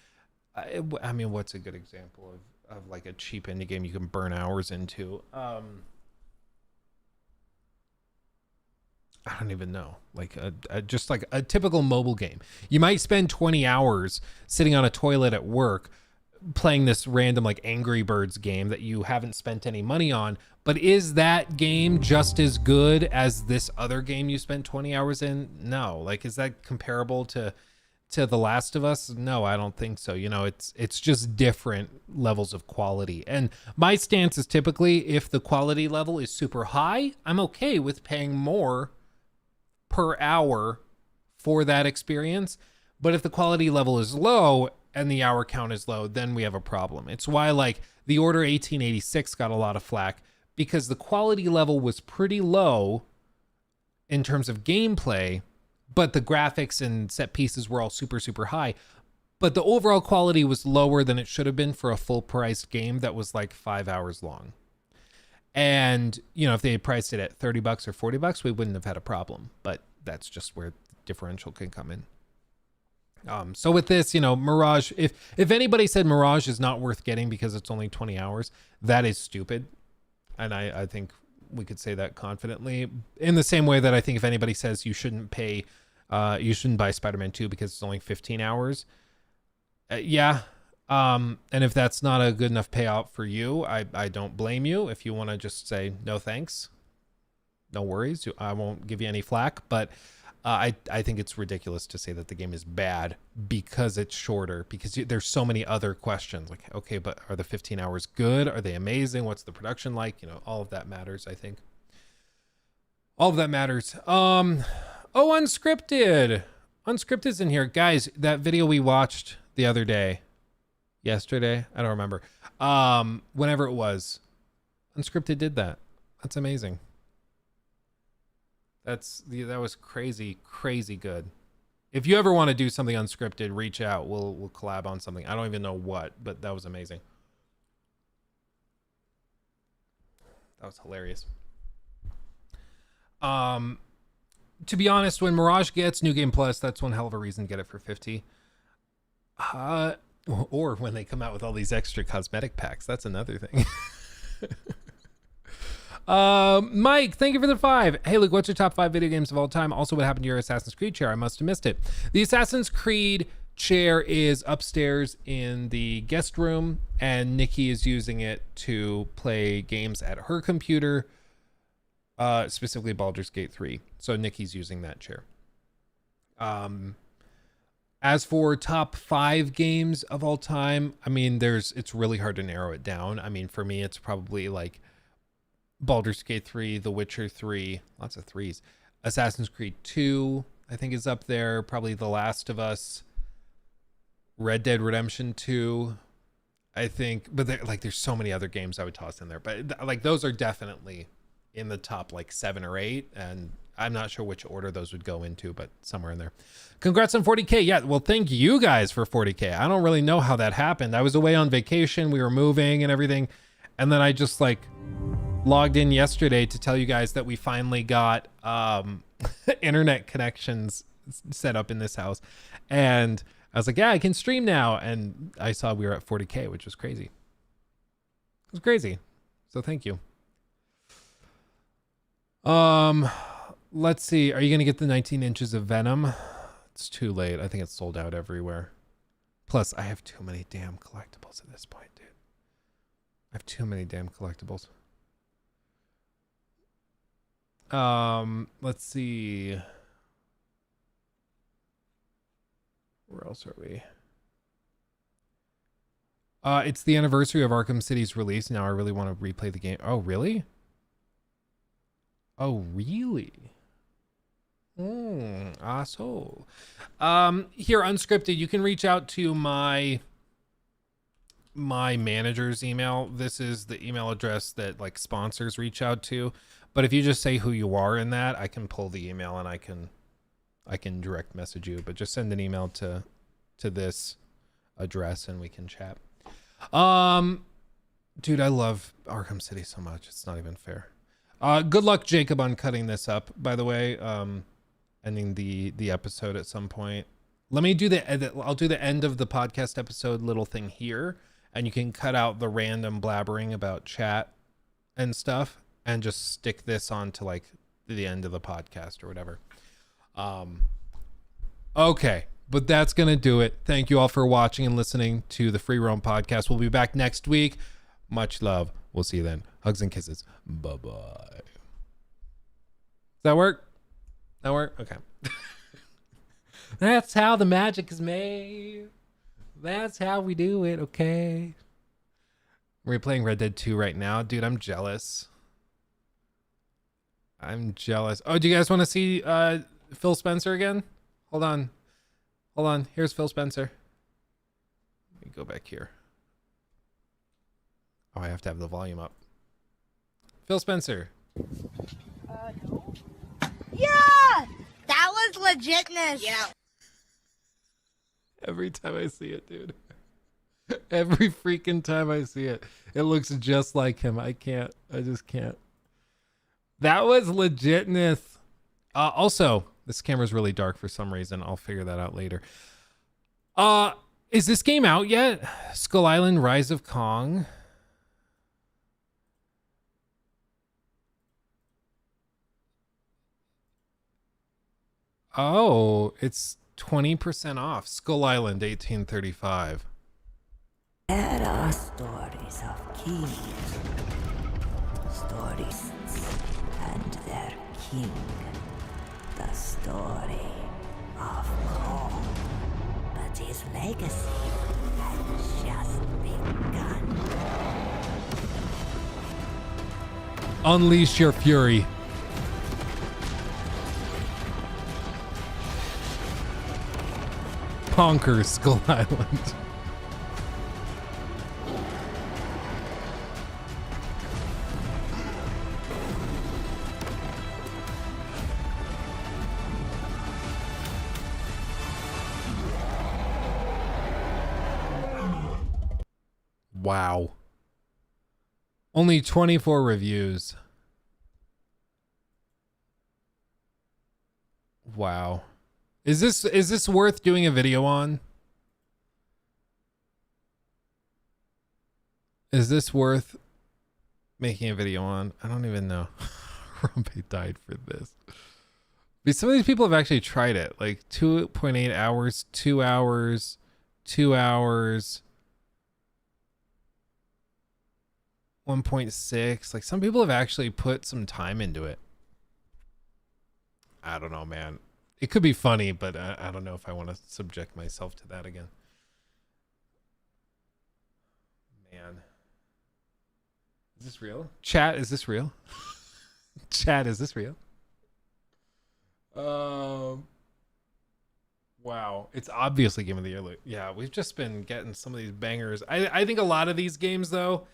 I mean, what's a good example of like a cheap indie game you can burn hours into? I don't even know. Like just like a typical mobile game. You might spend 20 hours sitting on a toilet at work playing this random like Angry Birds game that you haven't spent any money on, but is that game just as good as this other game you spent 20 hours in? No. Like, is that comparable to The Last of Us? No, I don't think so. It's just different levels of quality. And my stance is typically if the quality level is super high, I'm okay with paying more per hour for that experience. But if the quality level is low and the hour count is low, then we have a problem. It's why like The Order 1886 got a lot of flack, because the quality level was pretty low in terms of gameplay, but the graphics and set pieces were all super, super high. But the overall quality was lower than it should have been for a full-priced game that was like 5 hours long. And, if they had priced it at $30 or $40, we wouldn't have had a problem. But that's just where differential can come in. So with this, Mirage, if anybody said Mirage is not worth getting because it's only 20 hours, that is stupid. And I think we could say that confidently, in the same way that I think if anybody says you shouldn't buy Spider-Man 2 because it's only 15 hours. Yeah. And if that's not a good enough payout for you, I don't blame you. If you want to just say no thanks, no worries. I won't give you any flack, but I think it's ridiculous to say that the game is bad because it's shorter, because there's so many other questions. Like, okay, but are the 15 hours good? Are they amazing? What's the production like? All of that matters, I think. All of that matters. Unscripted. Unscripted's in here. Guys, that video we watched the other day, yesterday, I don't remember. Whenever it was, Unscripted did that. That's amazing. That was crazy good. If you ever want to do something unscripted, reach out. We'll collab on something. I don't even know what, but that was amazing. That was hilarious. To be honest, when Mirage gets New Game Plus, that's one hell of a reason to get it for 50. Or when they come out with all these extra cosmetic packs, that's another thing. Mike, thank you for the 5. Hey, Luke, what's your top 5 video games of all time? Also, what happened to your Assassin's Creed chair? I must have missed it. The Assassin's Creed chair is upstairs in the guest room, and Nikki is using it to play games at her computer, specifically Baldur's Gate 3. So Nikki's using that chair. As for top 5 games of all time, I mean, it's really hard to narrow it down. I mean, for me, it's probably like Baldur's Gate 3, The Witcher 3, lots of threes. Assassin's Creed 2, I think, is up there. Probably The Last of Us. Red Dead Redemption 2, I think. But there's so many other games I would toss in there. But like those are definitely in the top like 7 or 8. And I'm not sure which order those would go into, but somewhere in there. Congrats on 40K. Yeah, well, thank you guys for 40K. I don't really know how that happened. I was away on vacation. We were moving and everything. And then I just logged in yesterday to tell you guys that we finally got internet connections set up in this house, and I was like, yeah, I can stream now, and I saw we were at 40K, which was crazy. It was crazy. So thank you. Let's see, are you gonna get the 19 inches of Venom? It's too late. I think it's sold out everywhere. Plus I have too many damn collectibles at this point, dude. I have too many damn collectibles. Let's see. Where else are we? It's the anniversary of Arkham City's release. Now I really want to replay the game. Oh, really? Oh, really? So. Here, Unscripted, you can reach out to my manager's email. This is the email address that sponsors reach out to. But if you just say who you are in that, I can pull the email and I can direct message you. But just send an email to this address and we can chat. Dude, I love Arkham City so much. It's not even fair. Good luck, Jacob, on cutting this up, by the way. Ending the episode at some point. Let me do I'll do the end of the podcast episode little thing here, and you can cut out the random blabbering about chat and stuff and just stick this on to the end of the podcast or whatever. Okay, but that's gonna do it. Thank you all for watching and listening to the Free Roam podcast. We'll be back next week. Much love. We'll see you then. Hugs and kisses. Bye-bye. Does that work? That work? Okay. That's how the magic is made. That's how we do it, okay? We're playing Red Dead 2 right now. Dude, I'm jealous. I'm jealous. Oh, do you guys want to see Phil Spencer again? Hold on. Hold on. Here's Phil Spencer. Let me go back here. Oh, I have to have the volume up. Phil Spencer. No. Yeah! That was legitness. Yeah. Every time I see it, dude. Every freaking time I see it. It looks just like him. I just can't. That was legitness. Also, this camera's really dark for some reason. I'll figure that out later. Is this game out yet? Skull Island Rise of Kong. Oh, it's 20% off. Skull Island 1835. There are stories of kings, stories, and their king. The story of Kong. But his legacy had just begun. Unleash your fury. Conquer Skull Island. Wow. Only 24 reviews. Wow. Is this worth doing a video on? Is this worth making a video on? I don't even know. Rompe died for this. But some of these people have actually tried it. Like 2.8 hours, 2 hours, 2 hours, 1.6. Like some people have actually put some time into it. I don't know, man. It could be funny, but I don't know if I want to subject myself to that again. Man. Is this real? Chat, is this real? Chat, is this real? Wow. It's obviously Game of the Year. Yeah, we've just been getting some of these bangers. I think a lot of these games, though,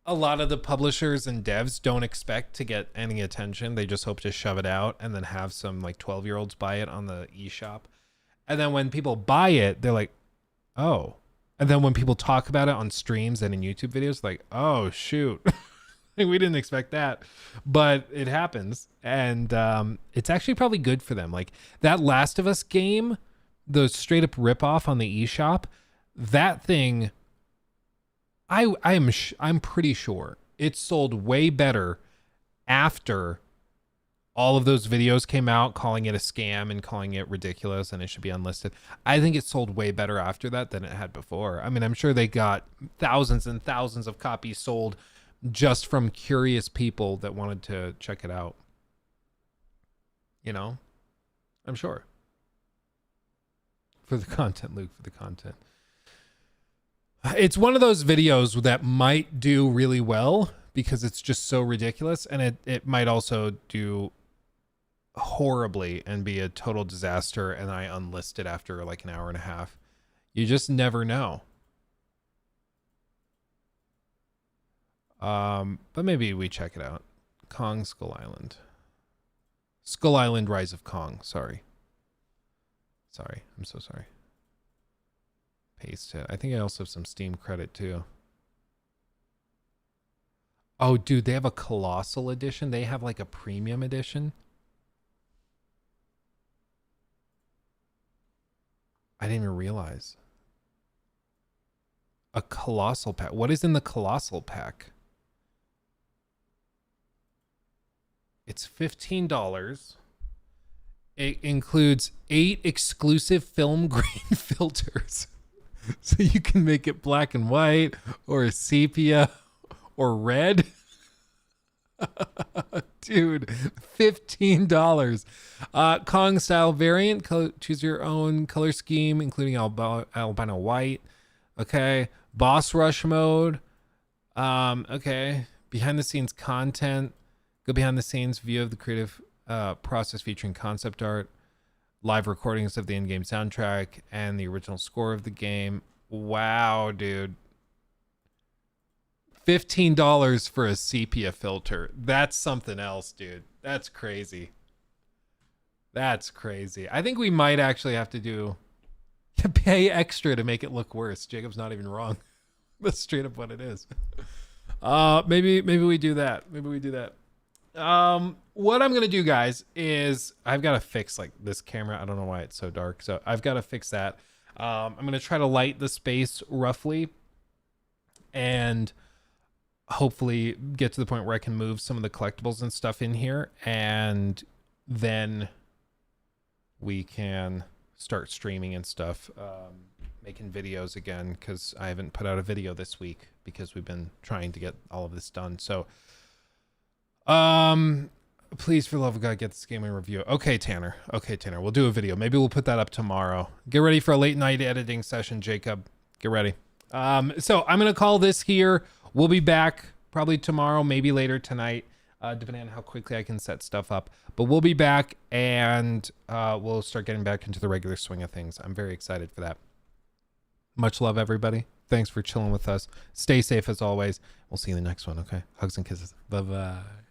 a lot of the publishers and devs don't expect to get any attention. They just hope to shove it out and then have some like 12-year-olds buy it on the eShop. And then when people buy it, they're like, oh. And then when people talk about it on streams and in YouTube videos, like, oh, shoot. We didn't expect that. But it happens. And it's actually probably good for them. Like that Last of Us game, the straight up ripoff on the eShop, that thing... I'm pretty sure it sold way better after all of those videos came out calling it a scam and calling it ridiculous and it should be unlisted. I think it sold way better after that than it had before. I mean, I'm sure they got thousands and thousands of copies sold just from curious people that wanted to check it out. You know, I'm sure. For the content, Luke, for the content. It's one of those videos that might do really well because it's just so ridiculous, and it might also do horribly and be a total disaster, and I unlist it after like an hour and a half. You just never know. But maybe we check it out. Kong Skull Island. Skull Island Rise of Kong. Sorry. I'm so sorry. Paste it. I think I also have some Steam credit too. Oh, dude, they have a Colossal edition. They have like a premium edition. I didn't even realize. A Colossal pack. What is in the Colossal pack? It's $15. It includes 8 exclusive film grain filters. So you can make it black and white or sepia or red. Dude, $15. Kong style variant. Choose your own color scheme, including albino white. Okay. Boss rush mode. Okay. Behind the scenes content. Go behind the scenes view of the creative process featuring concept art, live recordings of the in-game soundtrack, and the original score of the game. Wow, dude. $15 for a sepia filter. That's something else, dude. That's crazy. That's crazy. I think we might actually have to pay extra to make it look worse. Jacob's not even wrong. That's straight up what it is. Maybe we do that. What I'm gonna do, guys, is I've got to fix like this camera. I don't know why it's so dark, so I've got to fix that. I'm going to try to light the space roughly and hopefully get to the point where I can move some of the collectibles and stuff in here, and then we can start streaming and stuff, making videos again, because I haven't put out a video this week because we've been trying to get all of this done. So please, for the love of God, get this game in review. Okay, Tanner, we'll do a video. Maybe we'll put that up tomorrow. Get ready for a late night editing session, Jacob. Get ready. So I'm gonna call this here. We'll be back probably tomorrow, maybe later tonight, depending on how quickly I can set stuff up. But we'll be back, and we'll start getting back into the regular swing of things. I'm very excited for that. Much love, everybody. Thanks for chilling with us. Stay safe as always. We'll see you in the next one, okay? Hugs and kisses. Bye-bye.